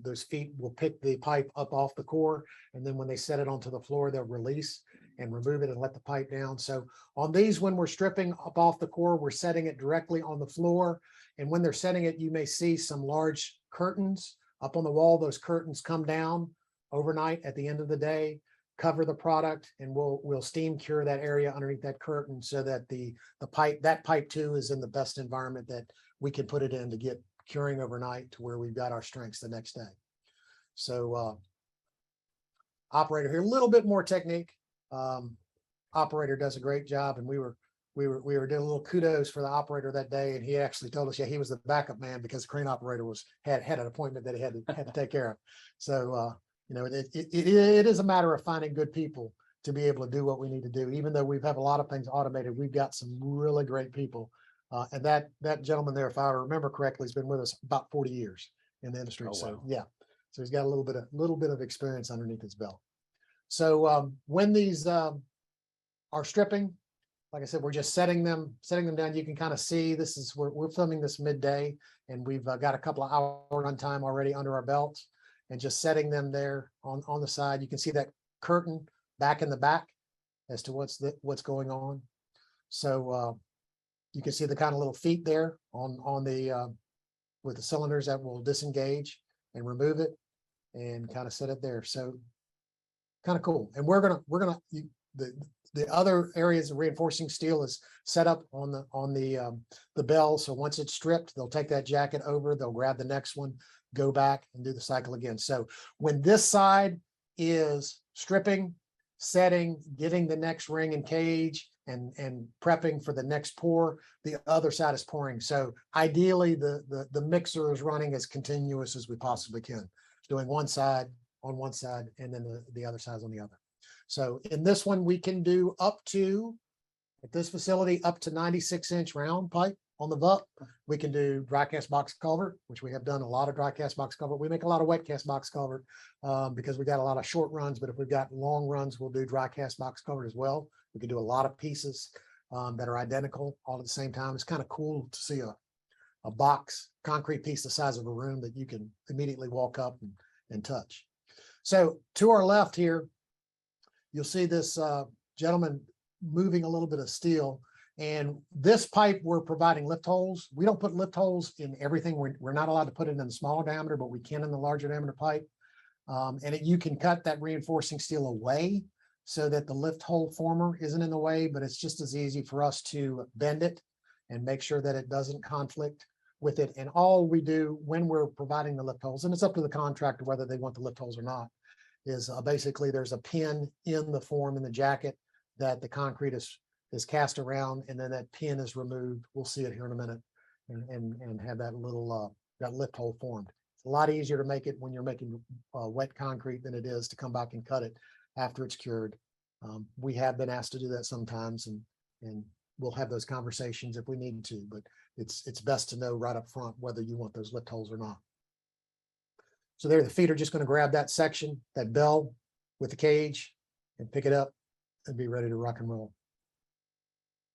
those feet will pick the pipe up off the core, and then when they set it onto the floor, they'll release and remove it and let the pipe down. So on these, when we're stripping up off the core, we're setting it directly on the floor, and when they're setting it, you may see some large curtains up on the wall. Those curtains come down overnight at the end of the day, cover the product, and we'll steam cure that area underneath that curtain, so that that pipe too is in the best environment that we can put it in to get curing overnight to where we've got our strengths the next day. So operator here, a little bit more technique. Operator does a great job, and we were we were doing a little kudos for the operator that day, and he actually told us, yeah, he was the backup man because the crane operator had an appointment that he had to take care of. So you know, it is a matter of finding good people to be able to do what we need to do. Even though we've have a lot of things automated, we've got some really great people. And that gentleman there, if I remember correctly, has been with us about 40 years in the industry. Oh, so wow. yeah, so he's got a little bit of experience underneath his belt. So when these are stripping, like I said, we're just setting them down. You can kind of see this is we're filming this midday, and we've got a couple of hour runtime already under our belts, and just setting them there on the side. You can see that curtain back in the back as to what's going on. So you can see the kind of little feet there on the with the cylinders that will disengage and remove it, and kind of set it there. So kind of cool. And we're gonna the other areas of reinforcing steel is set up on the bell. So once it's stripped, they'll take that jacket over, they'll grab the next one, go back and do the cycle again. So when this side is stripping, setting, getting the next ring and cage, and prepping for the next pour, the other side is pouring. So ideally the mixer is running as continuous as we possibly can, doing one side on one side and then the other side's on the other. So in this one, we can do up to, at this facility, up to 96-inch round pipe on the VUP. We can do dry cast box culvert, which we have done a lot of dry cast box culvert. We make a lot of wet cast box culvert because we got a lot of short runs, but if we've got long runs, we'll do dry cast box culvert as well. We can do a lot of pieces that are identical all at the same time. It's kind of cool to see a box concrete piece the size of a room that you can immediately walk up and touch. So to our left here, you'll see this gentleman moving a little bit of steel. And this pipe, we're providing lift holes. We don't put lift holes in everything. We're not allowed to put it in the smaller diameter, but we can in the larger diameter pipe. You can cut that reinforcing steel away so that the lift hole former isn't in the way, but it's just as easy for us to bend it and make sure that it doesn't conflict with it. And all we do when we're providing the lift holes, and it's up to the contractor whether they want the lift holes or not, is basically there's a pin in the form in the jacket that the concrete is cast around, and then that pin is removed. We'll see it here in a minute, and have that little that lift hole formed. It's a lot easier to make it when you're making wet concrete than it is to come back and cut it after it's cured. We have been asked to do that sometimes, and we'll have those conversations if we need to, but it's best to know right up front whether you want those lift holes or not. So there, the feet are just going to grab that section, that bell with the cage, and pick it up and be ready to rock and roll.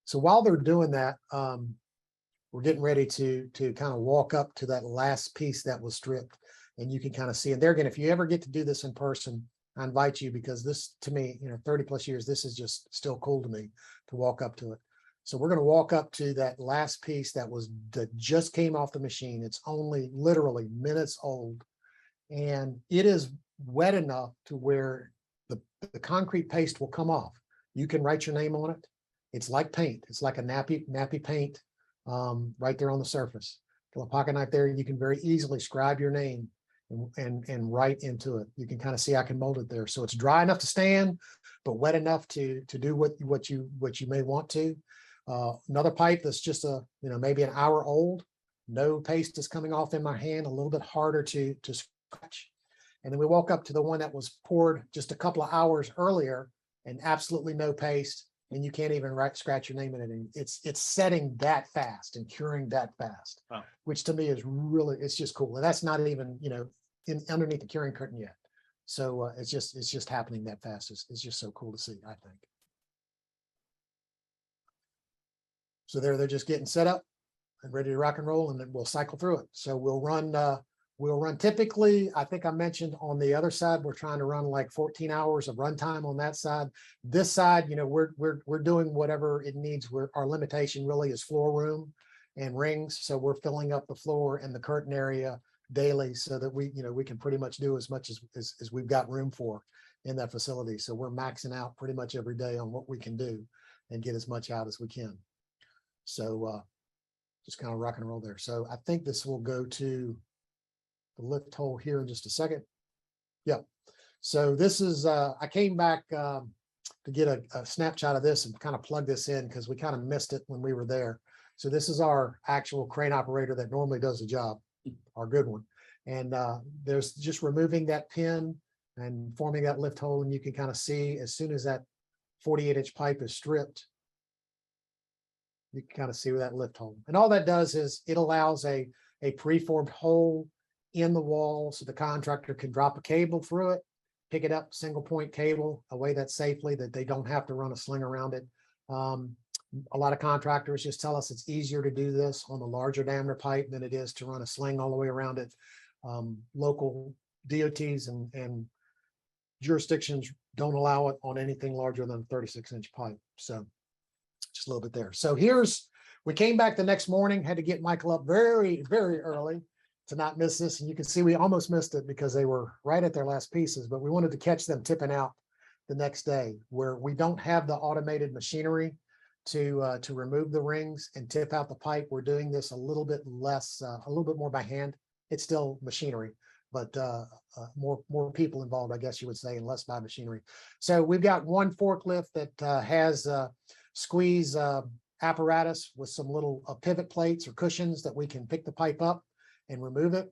So while they're doing that, we're getting ready to kind of walk up to that last piece that was stripped, and you can kind of see. And there again, if you ever get to do this in person, I invite you, because this, to me, 30 plus years, this is just still cool to me to walk up to it. So we're going to walk up to that last piece that just came off the machine. It's only literally minutes old. And it is wet enough to where the concrete paste will come off. You can write your name on it. It's like paint. It's like a nappy paint right there on the surface. With a pocket knife there, you can very easily scribe your name and write into it. You can kind of see I can mold it there. So it's dry enough to stand, but wet enough to do what you may want to. Another pipe that's just maybe an hour old. No paste is coming off in my hand. A little bit harder to scratch. And then we walk up to the one that was poured just a couple of hours earlier, and absolutely no paste, and you can't even scratch your name in it. And it's setting that fast and curing that fast, wow, which to me is really, it's just cool. And that's not even underneath the curing curtain yet. So it's just happening that fast. It's just so cool to see, I think. So they're just getting set up and ready to rock and roll, and then we'll cycle through it. So we'll run typically, I think I mentioned on the other side, we're trying to run like 14 hours of runtime on that side. This side, we're doing whatever it needs. Our limitation really is floor room and rings. So we're filling up the floor and the curtain area daily so that we can pretty much do as much as we've got room for in that facility. So we're maxing out pretty much every day on what we can do and get as much out as we can. So just kind of rock and roll there. So I think this will go to the lift hole here in just a second. Yeah. So this is, I came back to get a snapshot of this and kind of plug this in because we kind of missed it when we were there. So this is our actual crane operator that normally does the job, our good one. And there's just removing that pin and forming that lift hole. And you can kind of see as soon as that 48-inch pipe is stripped, you can kind of see where that lift hole. And all that does is it allows a preformed hole in the wall so the contractor can drop a cable through it, pick it up, single point cable, away that safely, that they don't have to run a sling around it. A lot of contractors just tell us it's easier to do this on the larger diameter pipe than it is to run a sling all the way around it. Local DOTs and jurisdictions don't allow it on anything larger than a 36-inch pipe. So just a little bit there. So we came back the next morning, had to get Michael up very, very early to not miss this. And you can see we almost missed it because they were right at their last pieces, but we wanted to catch them tipping out the next day, where we don't have the automated machinery to remove the rings and tip out the pipe. We're doing this a little bit less, a little bit more by hand. It's still machinery, but more people involved, I guess you would say, and less by machinery. So we've got one forklift that has squeeze apparatus with some little pivot plates or cushions that we can pick the pipe up and remove it.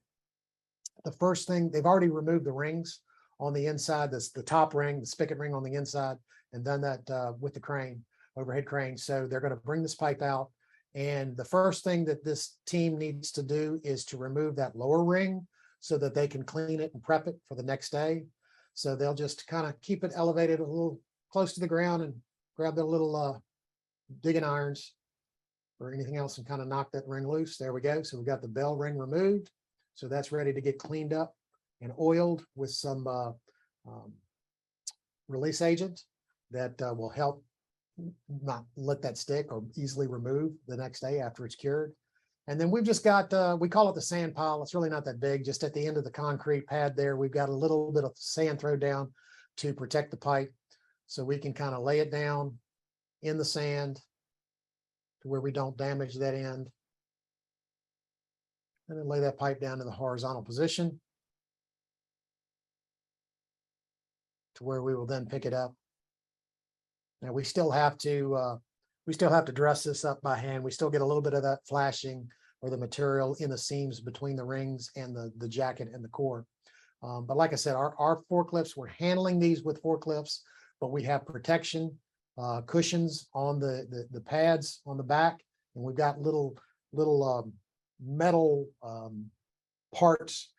The first thing, they've already removed the rings on the inside, the top ring, the spigot ring on the inside, and done that with the crane, overhead crane. So they're going to bring this pipe out. And the first thing that this team needs to do is to remove that lower ring so that they can clean it and prep it for the next day. So they'll just kind of keep it elevated a little close to the ground and grab their little digging irons or anything else and kind of knock that ring loose. There we go. So we got the bell ring removed. So that's ready to get cleaned up and oiled with some release agent that will help not let that stick or easily remove the next day after it's cured. And then we've just got, we call it the sand pile. It's really not that big. Just at the end of the concrete pad there, we've got a little bit of sand thrown down to protect the pipe. So we can kind of lay it down in the sand to where we don't damage that end. And then lay that pipe down in the horizontal position to where we will then pick it up. Now we still have to dress this up by hand. We still get a little bit of that flashing or the material in the seams between the rings and the jacket and the core. But like I said, our forklifts, we're handling these with forklifts, but we have protection cushions on the pads on the back, and we've got little metal parts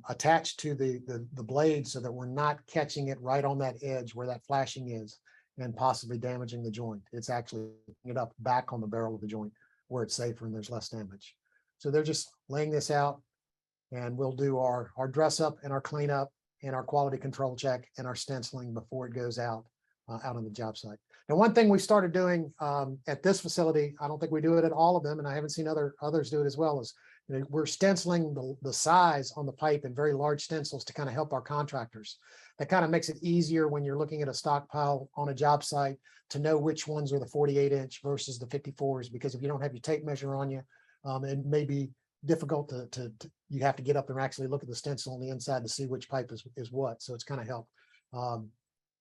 attached to the blade so that we're not catching it right on that edge where that flashing is and possibly damaging the joint. It's actually putting it up back on the barrel of the joint where it's safer and there's less damage. So they're just laying this out, and we'll do our dress up and our cleanup and our quality control check and our stenciling before it goes out on the job site. Now, one thing we started doing at this facility, I don't think we do it at all of them, and I haven't seen others do it as well, is we're stenciling the size on the pipe in very large stencils to kind of help our contractors. That kind of makes it easier when you're looking at a stockpile on a job site to know which ones are the 48-inch versus the 54s, because if you don't have your tape measure on you, it may be difficult to you have to get up and actually look at the stencil on the inside to see which pipe is what. So it's kind of help.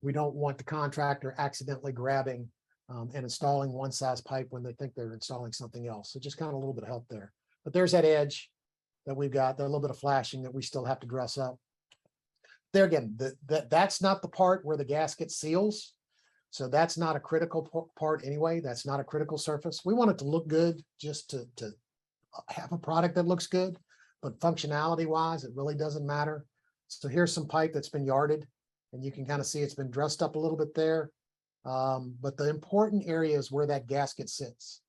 We don't want the contractor accidentally grabbing and installing one size pipe when they think they're installing something else. So just kind of a little bit of help there. But there's that edge that we've got, that little bit of flashing that we still have to dress up. There again, that's not the part where the gasket seals. So that's not a critical part anyway. That's not a critical surface. We want it to look good, just to have a product that looks good, but functionality wise, it really doesn't matter. So here's some pipe that's been yarded, and you can kind of see it's been dressed up a little bit there. But the important area is where that gasket sits.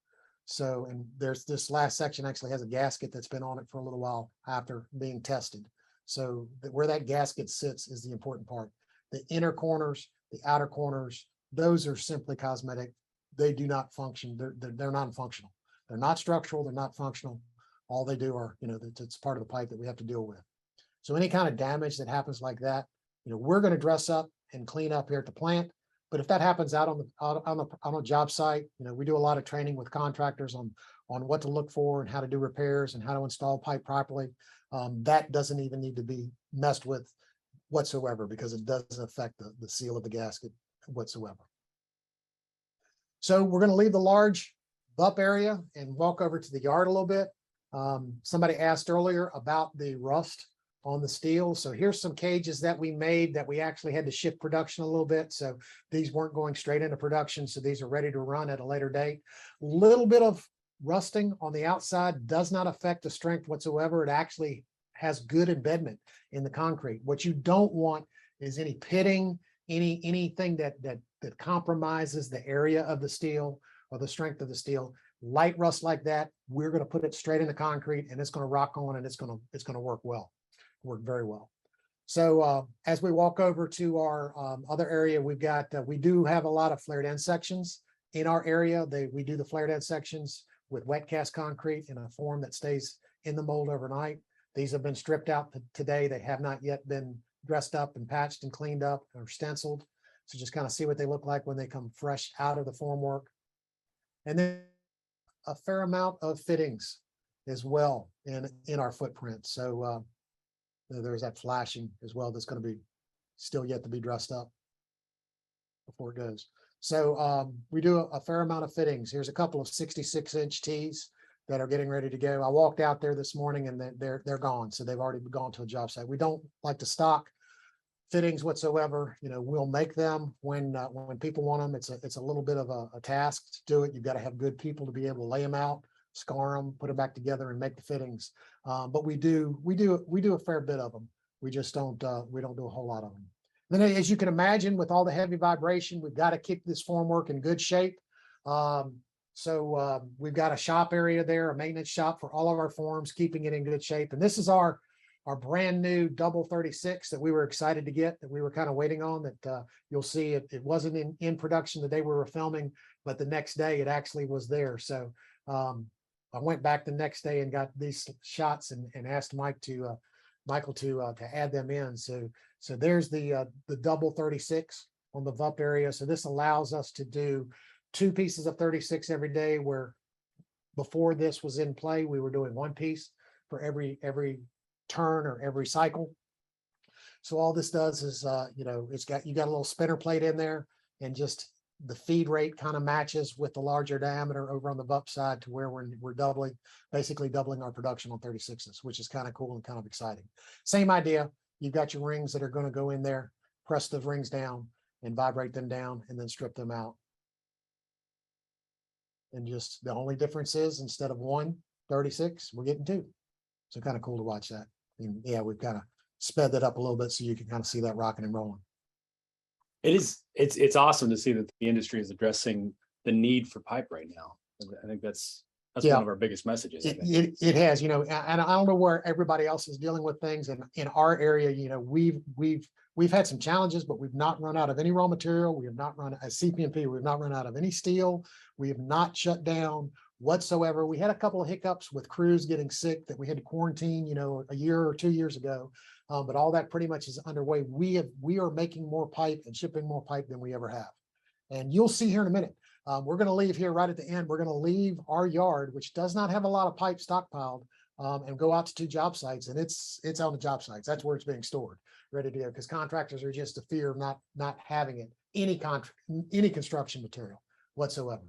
So, and there's this last section actually has a gasket that's been on it for a little while after being tested. So where that gasket sits is the important part. The inner corners, the outer corners, those are simply cosmetic. They do not function. They're non-functional. They're not structural. They're not functional. All they do are, it's part of the pipe that we have to deal with. So any kind of damage that happens like that, we're going to dress up and clean up here at the plant. But if that happens out on a job site, we do a lot of training with contractors on what to look for and how to do repairs and how to install pipe properly. That doesn't even need to be messed with whatsoever, because it doesn't affect the seal of the gasket whatsoever. So we're going to leave the large VUP area and walk over to the yard a little bit. Somebody asked earlier about the rust on the steel. So here's some cages that we made that we actually had to shift production a little bit. So these weren't going straight into production. So these are ready to run at a later date. Little bit of rusting on the outside does not affect the strength whatsoever. It actually has good embedment in the concrete. What you don't want is any pitting, anything that compromises the area of the steel or the strength of the steel. Light rust like that, we're going to put it straight in the concrete and it's going to rock on and it's going to work well, work very well. So as we walk over to our other area, we've got we do have a lot of flared end sections in our area. We do the flared end sections with wet cast concrete in a form that stays in the mold overnight. These have been stripped out today. They have not yet been dressed up and patched and cleaned up or stenciled. So just kind of see what they look like when they come fresh out of the formwork. And then a fair amount of fittings as well in our footprint. So there's that flashing as well that's going to be still yet to be dressed up before it goes. So we do a fair amount of fittings. Here's a couple of 66-inch tees that are getting ready to go. I walked out there this morning and they're gone. So they've already gone to a job site. We don't like to stock fittings whatsoever. You know, we'll make them when people want them. It's a little bit of a task to do it. You've got to have good people to be able to lay them out, scar them, put them back together, and make the fittings. But we do a fair bit of them. We just don't we don't do a whole lot of them. Then, as you can imagine, with all the heavy vibration, we've got to keep this formwork in good shape. So we've got a shop area there, a maintenance shop for all of our forms, keeping it in good shape. And this is our brand new double 36 that we were excited to get, that we were kind of waiting on, that you'll see it wasn't in production the day we were filming, but the next day it actually was there. So I went back the next day and got these shots and asked Michael to add them in. So there's the double 36 on the VUP area. So this allows us to do 2 pieces of 36 every day, where before this was in play, we were doing 1 piece for every turn or every cycle. So all this does is, you know, you got a little spinner plate in there, and just the feed rate kind of matches with the larger diameter over on the VUP side, to where we're basically doubling our production on 36s, which is kind of cool and kind of exciting. Same idea. You've got your rings that are going to go in there, press the rings down and vibrate them down, and then strip them out. And just the only difference is, instead of 1 36, we're getting 2. So kind of cool to watch that. And yeah, we've kind of sped that up a little bit so you can kind of see that rocking and rolling. It's awesome to see that the industry is addressing the need for pipe right now. I think that's one of our biggest messages. It has, you know, and I don't know where everybody else is dealing with things. And in our area, you know, we've had some challenges, but we've not run out of any raw material. We have not run, as CP&P, we've not run out of any steel. We have not shut down whatsoever. We had a couple of hiccups with crews getting sick that we had to quarantine, you know, a year or 2 years ago. But all that pretty much is underway. We are making more pipe and shipping more pipe than we ever have. And you'll see here in a minute. We're going to leave here right at the end. We're going to leave our yard, which does not have a lot of pipe stockpiled, and go out to 2 job sites. And it's on the job sites. That's where it's being stored, ready to go, because contractors are just a fear of not having it, any construction material whatsoever.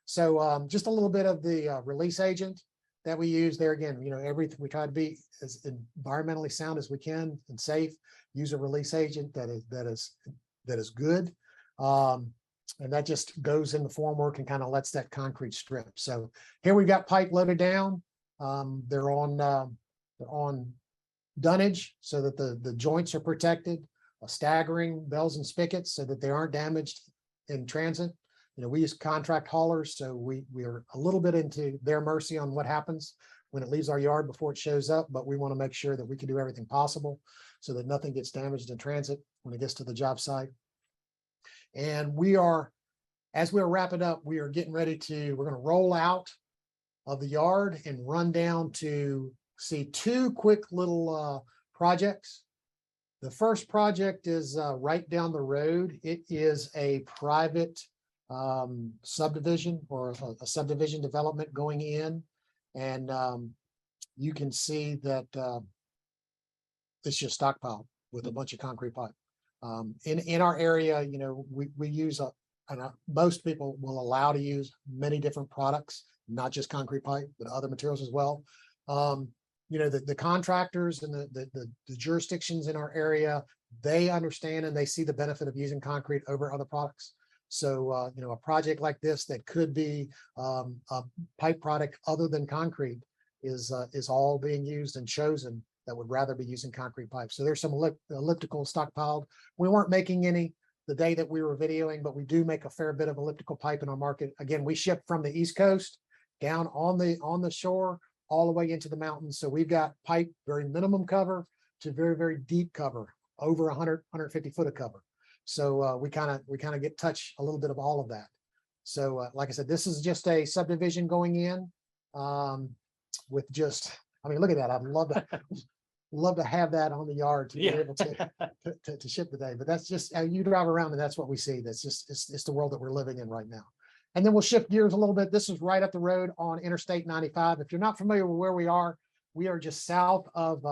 So just a little bit of the release agent that we use there. Again, you know, everything, we try to be as environmentally sound as we can and safe. Use a release agent that is good. And that just goes in the formwork and kind of lets that concrete strip. So here we've got pipe loaded down. They're on dunnage so that the joints are protected, staggering bells and spigots so that they aren't damaged in transit. You know, we use contract haulers, so we are a little bit into their mercy on what happens when it leaves our yard before it shows up, but we want to make sure that we can do everything possible so that nothing gets damaged in transit when it gets to the job site. And as we're wrapping up, we are getting ready we're going to roll out of the yard and run down to see 2 quick little projects. The first project is right down the road. It is a private subdivision, or a subdivision development going in. And you can see that it's just stockpiled with a bunch of concrete pipe. In our area, we use most people will allow to use many different products, not just concrete pipe, but other materials as well. The contractors and the jurisdictions in our area, they understand and they see the benefit of using concrete over other products. So, a project like this that could be a pipe product other than concrete is all being used and chosen that would rather be using concrete pipe. So there's some elliptical stockpiled. We weren't making any the day that we were videoing, but we do make a fair bit of elliptical pipe in our market. Again, we ship from the East Coast down on the shore all the way into the mountains. So we've got pipe, very minimum cover to very, very deep cover, over 100, 150 foot of cover. So we kind of get touch a little bit of all of that. So like I said, this is just a subdivision going in with just, look at that. I'd love to have that on the yard to be able to ship today. But that's just, you drive around and that's what we see. That's just, it's the world that we're living in right now. And then we'll shift gears a little bit. This is right up the road on Interstate 95. If you're not familiar with where we are just south of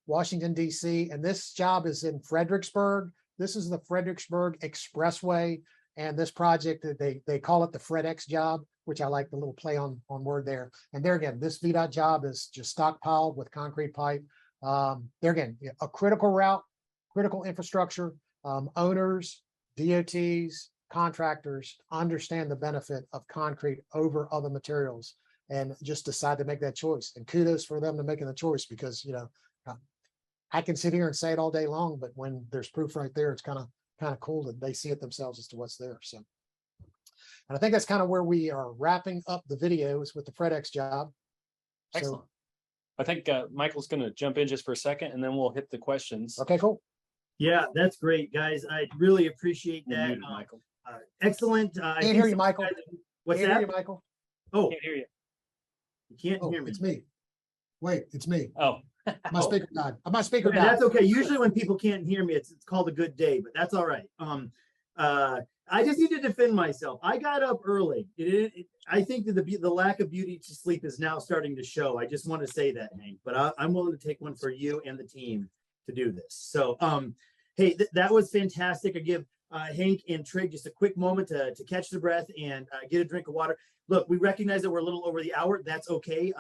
Washington, D.C. And this job is in Fredericksburg. This is the Fredericksburg Expressway. And this project, they call it the FredEx job, which I like the little play on word there. And there again, this VDOT job is just stockpiled with concrete pipe. There again, a critical route, critical infrastructure, owners, DOTs, contractors understand the benefit of concrete over other materials and just decide to make that choice. And kudos for them to making the choice, because I can sit here and say it all day long, but when there's proof right there, it's kind of cool that they see it themselves as to what's there. So, and I think that's kind of where we are wrapping up the videos with the FredEx job. Excellent. I think Michael's going to jump in just for a second, and then we'll hit the questions. Okay, cool. Yeah, that's great, guys. I really appreciate that. Muted, Michael. Excellent. Can't hear you, Michael. What's Can't that? hear you, Michael. Oh, Can't hear you. you can't hear me. It's me. Wait, it's me. Oh, My speaker died. My speaker Yeah, died. that's okay. Usually when people can't hear me, it's called a good day, but that's all right. I just need to defend myself. I got up early. I think that the lack of beauty to sleep is now starting to show. I just want to say that, Hank, but I'm willing to take one for you and the team to do this. So, hey, that was fantastic. I give Hank and Trig just a quick moment to catch their breath and get a drink of water. Look, we recognize that we're a little over the hour. That's okay.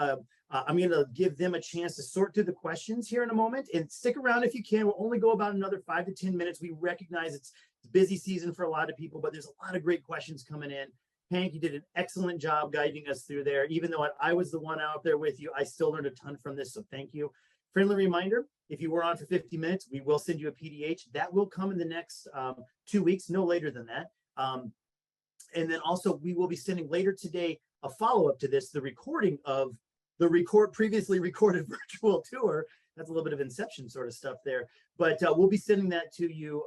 I'm going to give them a chance to sort through the questions here in a moment, and stick around if you can. We'll only go about another 5 to 10 minutes. We recognize it's busy season for a lot of people, but there's a lot of great questions coming in. Hank, you did an excellent job guiding us through there. Even though I was the one out there with you, I still learned a ton from this, so thank you. Friendly reminder, if you were on for 50 minutes, we will send you a PDH. That will come in the next 2 weeks, no later than that. And then also, we will be sending later today a follow-up to this, the recording of the previously recorded virtual tour. That's a little bit of Inception sort of stuff there, but we'll be sending that to you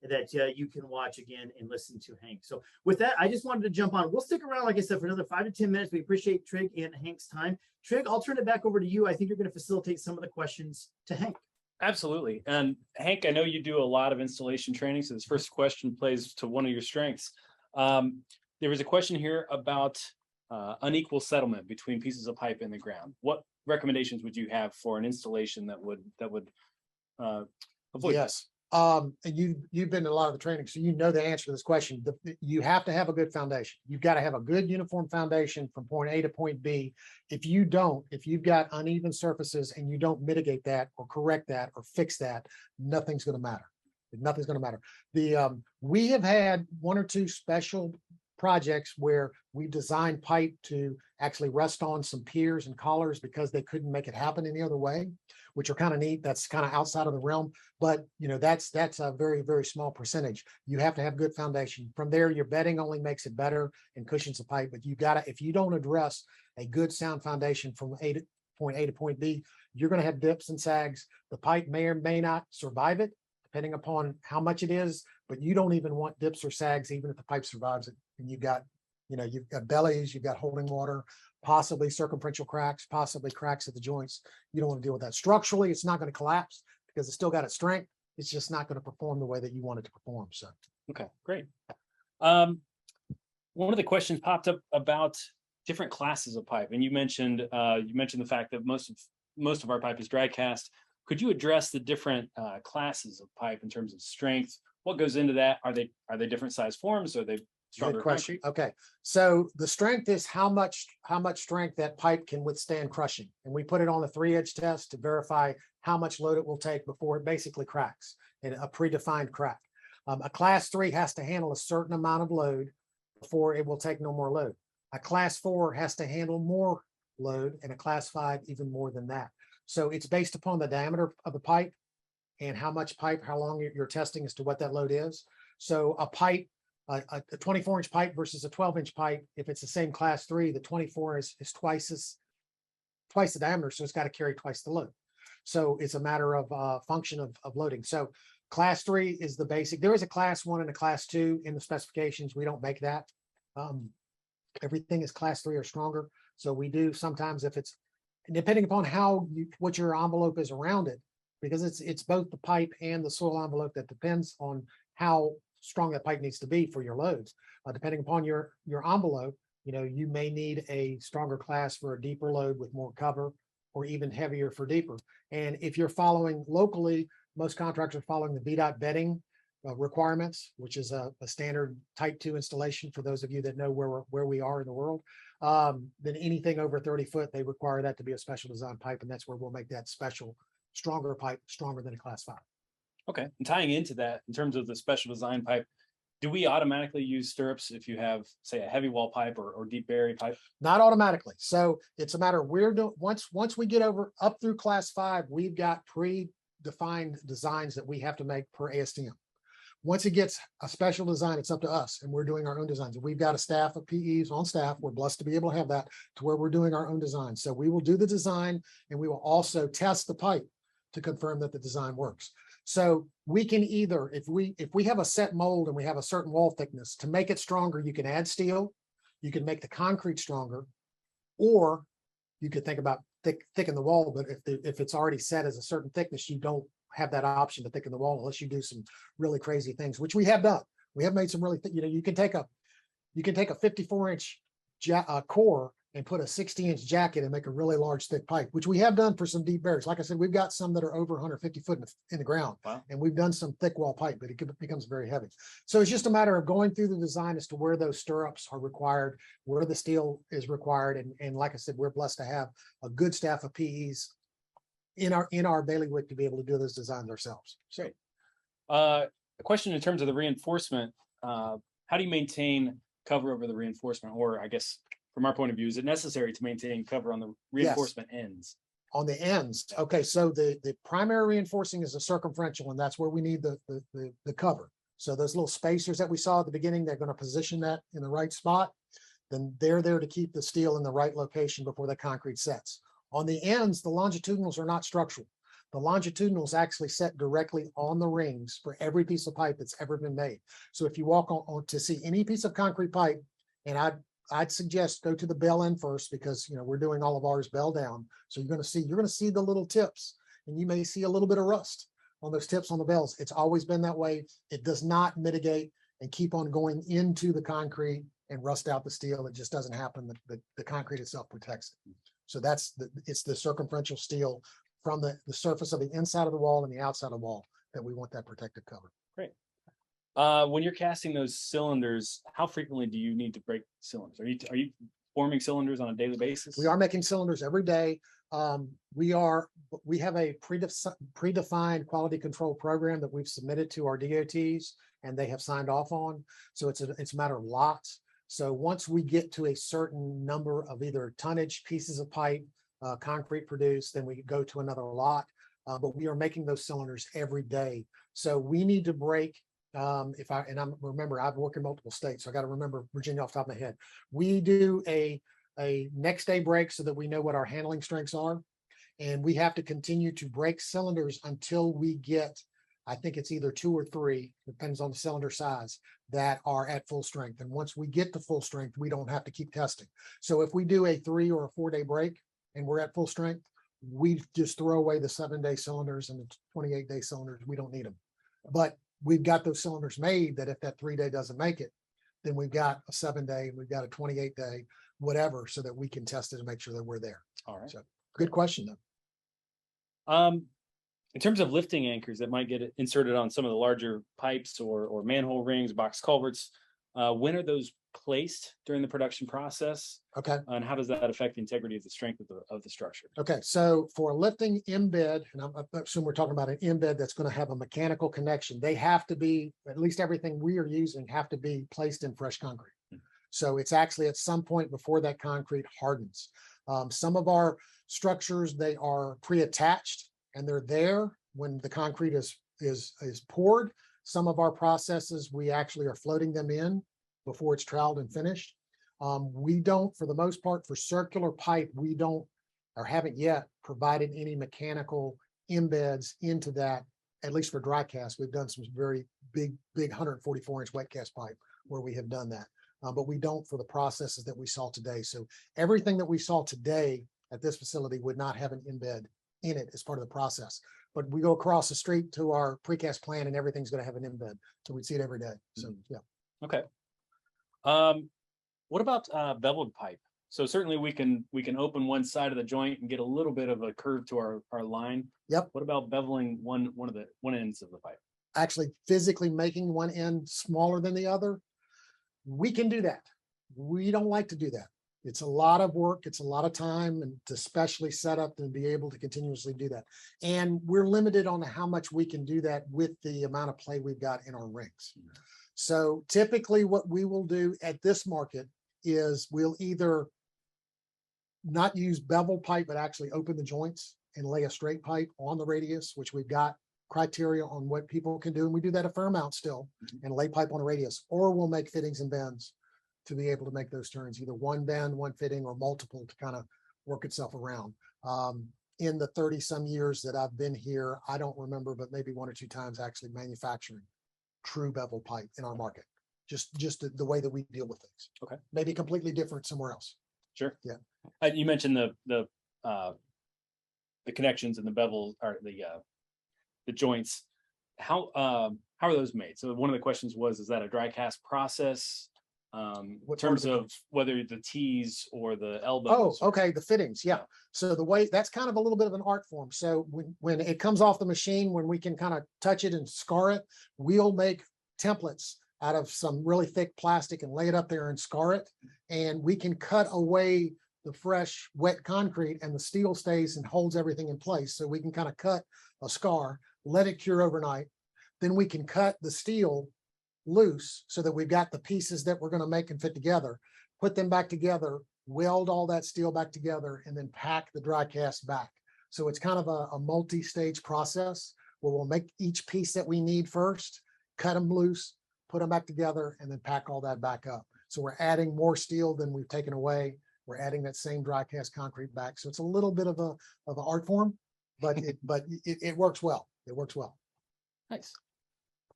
that you can watch again and listen to Hank. So with that, I just wanted to jump on. We'll stick around, like I said, for another 5 to 10 minutes. We appreciate Trig and Hank's time. Trig, I'll turn it back over to you. I think you're going to facilitate some of the questions to Hank. Absolutely. And Hank, I know you do a lot of installation training, so this first question plays to one of your strengths. There was a question here about unequal settlement between pieces of pipe in the ground. What recommendations would you have for an installation that would avoid? Yes. And you've been to a lot of the training, so you know the answer to this question. You have to have a good foundation. You've got to have a good uniform foundation from point A to point B. If you've got uneven surfaces and you don't mitigate that or correct that or fix that, nothing's going to matter. Nothing's going to matter. We have had 1 or 2 special projects where we designed pipe to actually rest on some piers and collars because they couldn't make it happen any other way, which are kind of neat. That's kind of outside of the realm, but that's a very, very small percentage. You have to have good foundation. From there, your bedding only makes it better and cushions the pipe, but if you don't address a good sound foundation from point A to point B, you're going to have dips and sags. The pipe may or may not survive it, depending upon how much it is, but you don't even want dips or sags, even if the pipe survives it. And you've got bellies, you've got holding water, possibly circumferential cracks, possibly cracks at the joints. You don't want to deal with that. Structurally, it's not going to collapse because it's still got its strength. It's just not going to perform the way that you want it to perform. So, okay, great. One of the questions popped up about different classes of pipe, and you mentioned the fact that most of our pipe is dry cast. Could you address the different classes of pipe in terms of strength what goes into that? Are they different size forms? Are they stronger Good question. concrete? Okay, so the strength is how much strength that pipe can withstand crushing, and we put it on the 3-edge test to verify how much load it will take before it basically cracks in a predefined crack. A class 3 has to handle a certain amount of load before it will take no more load. A class 4 has to handle more load, and a class 5 even more than that. So it's based upon the diameter of the pipe and how much pipe, how long you're testing as to what that load is. So a pipe, a 24-inch pipe versus a 12-inch pipe, if it's the same class 3, the 24 is twice the diameter, so it's got to carry twice the load. So it's a matter of function of loading. So class 3 is the basic. There is a class 1 and a class 2 in the specifications. We don't make that. Everything is class 3 or stronger. So we do sometimes, if it's depending upon what your envelope is around it, because it's both the pipe and the soil envelope that depends on how strong that pipe needs to be for your loads. Depending upon your envelope, you may need a stronger class for a deeper load with more cover, or even heavier for deeper. And if you're following locally, most contractors are following the VDOT bedding requirements, which is a standard type 2 installation for those of you that know where we are in the world. Then anything over 30 foot, they require that to be a special design pipe, and that's where we'll make that special, stronger pipe, stronger than a class 5. Okay, and tying into that, in terms of the special design pipe, do we automatically use stirrups if you have, say, a heavy wall pipe or deep bury pipe? Not automatically. So it's a matter of once we get up through class 5, we've got predefined designs that we have to make per ASTM. Once it gets a special design, it's up to us, and we're doing our own designs. We've got a staff of PEs on staff. We're blessed to be able to have that, to where we're doing our own design. So we will do the design, and we will also test the pipe to confirm that the design works. So we can either, if we have a set mold and we have a certain wall thickness, to make it stronger, you can add steel, you can make the concrete stronger, or you could think about thicken the wall. But if it's already set as a certain thickness, you don't have that option to thicken the wall unless you do some really crazy things, which we have done. We have made some really, you can take a 54-inch core and put a 60-inch jacket and make a really large thick pipe, which we have done for some deep buries. Like I said, we've got some that are over 150 foot in the ground. Wow. And we've done some thick wall pipe, but it becomes very heavy. So it's just a matter of going through the design as to where those stirrups are required, where the steel is required. And like I said, we're blessed to have a good staff of PEs in our bailiwick to be able to do those designs ourselves. Great. A question in terms of the reinforcement, how do you maintain cover over the reinforcement? Or I guess from our point of view, is it necessary to maintain cover on the reinforcement ends? On the ends. Okay, so the primary reinforcing is a circumferential, and that's where we need the cover. So those little spacers that we saw at the beginning, they're going to position that in the right spot. Then they're there to keep the steel in the right location before the concrete sets. On the ends, the longitudinals are not structural. The longitudinals actually set directly on the rings for every piece of pipe that's ever been made. So if you walk on to see any piece of concrete pipe, and I'd suggest go to the bell end first, because we're doing all of ours bell down. So you're going to see the little tips, and you may see a little bit of rust on those tips on the bells. It's always been that way. It does not mitigate and keep on going into the concrete and rust out the steel. It just doesn't happen. The concrete itself protects it. So it's the circumferential steel from the surface of the inside of the wall and the outside of the wall that we want that protective cover. Great. When you're casting those cylinders, how frequently do you need to break cylinders? Are you forming cylinders on a daily basis? We are making cylinders every day. We have a predefined quality control program that we've submitted to our DOTs, and they have signed off on. So it's a matter of lots. So once we get to a certain number of either tonnage pieces of pipe, concrete produced, then we go to another lot. But we are making those cylinders every day. So we need to break. Remember, I've worked in multiple states, so I got to remember Virginia off the top of my head. We do a next day break so that we know what our handling strengths are. And we have to continue to break cylinders until we get, I think it's either 2 or 3, depends on the cylinder size, that are at full strength. And once we get to full strength, we don't have to keep testing. So if we do a 3 or a 4 day break and we're at full strength, we just throw away the 7-day cylinders and the 28-day cylinders. We don't need them. But we've got those cylinders made that if that 3-day doesn't make it, then we've got a 7-day, we've got a 28-day, whatever, so that we can test it and make sure that we're there. All right. So good question though. In terms of lifting anchors that might get inserted on some of the larger pipes or manhole rings, box culverts, when are those placed during the production process? Okay. And how does that affect the integrity of the strength of the structure? Okay. So for a lifting embed, and I assume we're talking about an embed that's going to have a mechanical connection, they have to be, at least everything we are using, have to be placed in fresh concrete. So it's actually at some point before that concrete hardens. Some of our structures, they are pre-attached and they're there when the concrete is poured. Some of our processes, we actually are floating them in before it's troweled and finished. We don't, for the most part, for circular pipe, we don't or haven't yet provided any mechanical embeds into that, at least for dry cast. We've done some very big 144-inch wet cast pipe where we have done that. But we don't for the processes that we saw today. So everything that we saw today at this facility would not have an embed in it as part of the process. But we go across the street to our precast plant and everything's going to have an embed. So we'd see it every day. So yeah. Okay. What about beveled pipe? So certainly we can open one side of the joint and get a little bit of a curve to our line. Yep. What about beveling one ends of the pipe? Actually physically making one end smaller than the other, we can do that. We don't like to do that. It's a lot of work. It's a lot of time, and to specially set up and be able to continuously do that. And we're limited on how much we can do that with the amount of play we've got in our rings. So typically what we will do at this market is we'll either not use bevel pipe, but actually open the joints and lay a straight pipe on the radius, which we've got criteria on what people can do. And we do that a fair amount still, and lay pipe on a radius, or we'll make fittings and bends to be able to make those turns, either one bend, one fitting, or multiple to kind of work itself around. In the 30 some years that I've been here, I don't remember, but maybe one or two times actually manufacturing true bevel pipe in our market. Just the way that we deal with things. Okay. Maybe completely different somewhere else. Sure. Yeah. You mentioned the connections and the bevel or the joints. How are those made? So one of the questions was, is that a dry cast process? In terms of whether the T's or the elbows? Oh, okay. The fittings. Yeah. So the way, that's kind of a little bit of an art form. So when it comes off the machine, when we can kind of touch it and scar it, we'll make templates out of some really thick plastic and lay it up there and scar it. And we can cut away the fresh wet concrete, and the steel stays and holds everything in place. So we can kind of cut a scar, let it cure overnight. Then we can cut the steel loose so that we've got the pieces that we're going to make and fit together, put them back together, weld all that steel back together, and then pack the dry cast back. So it's kind of a multi-stage process where we'll make each piece that we need first, cut them loose, put them back together, and then pack all that back up. So we're adding more steel than we've taken away. We're adding that same dry cast concrete back. So it's a little bit of an art form, but it works well. It works well. Nice.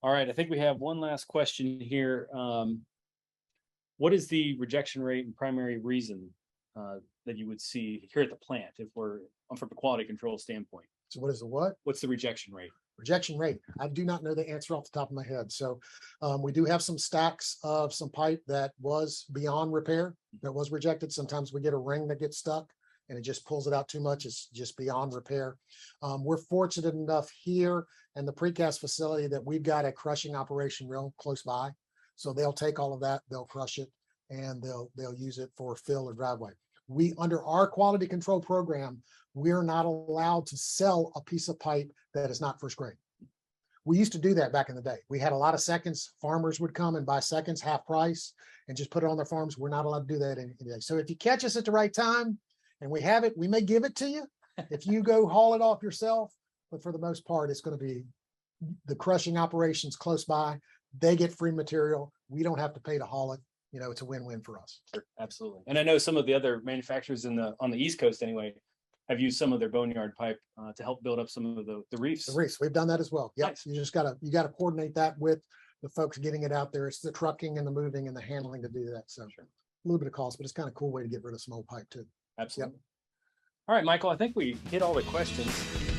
All right, I think we have one last question here. What is the rejection rate and primary reason that you would see here at the plant if we're from a quality control standpoint? So what is the what? What's the rejection rate? Rejection rate. I do not know the answer off the top of my head. So we do have some stacks of some pipe that was beyond repair, that was rejected. Sometimes we get a ring that gets stuck and it just pulls it out too much. It's just beyond repair. We're fortunate enough here in the precast facility that we've got a crushing operation real close by. So they'll take all of that, they'll crush it, and they'll use it for fill or driveway. We, under our quality control program, we're not allowed to sell a piece of pipe that is not first grade. We used to do that back in the day. We had a lot of seconds. Farmers would come and buy seconds half price and just put it on their farms. We're not allowed to do that today. So if you catch us at the right time and we have it, we may give it to you if you go haul it off yourself. But for the most part, it's going to be the crushing operations close by. They get free material. We don't have to pay to haul it. You know, it's a win-win for us. Sure, absolutely. And I know some of the other manufacturers on the East Coast anyway have used some of their boneyard pipe to help build up some of the reefs. The reefs, we've done that as well. Yep. Nice. You just gotta coordinate that with the folks getting it out there. It's the trucking and the moving and the handling to do that. So sure. A little bit of cost, but it's kind of a cool way to get rid of some old pipe too. Absolutely. Yep. All right, Michael, I think we hit all the questions.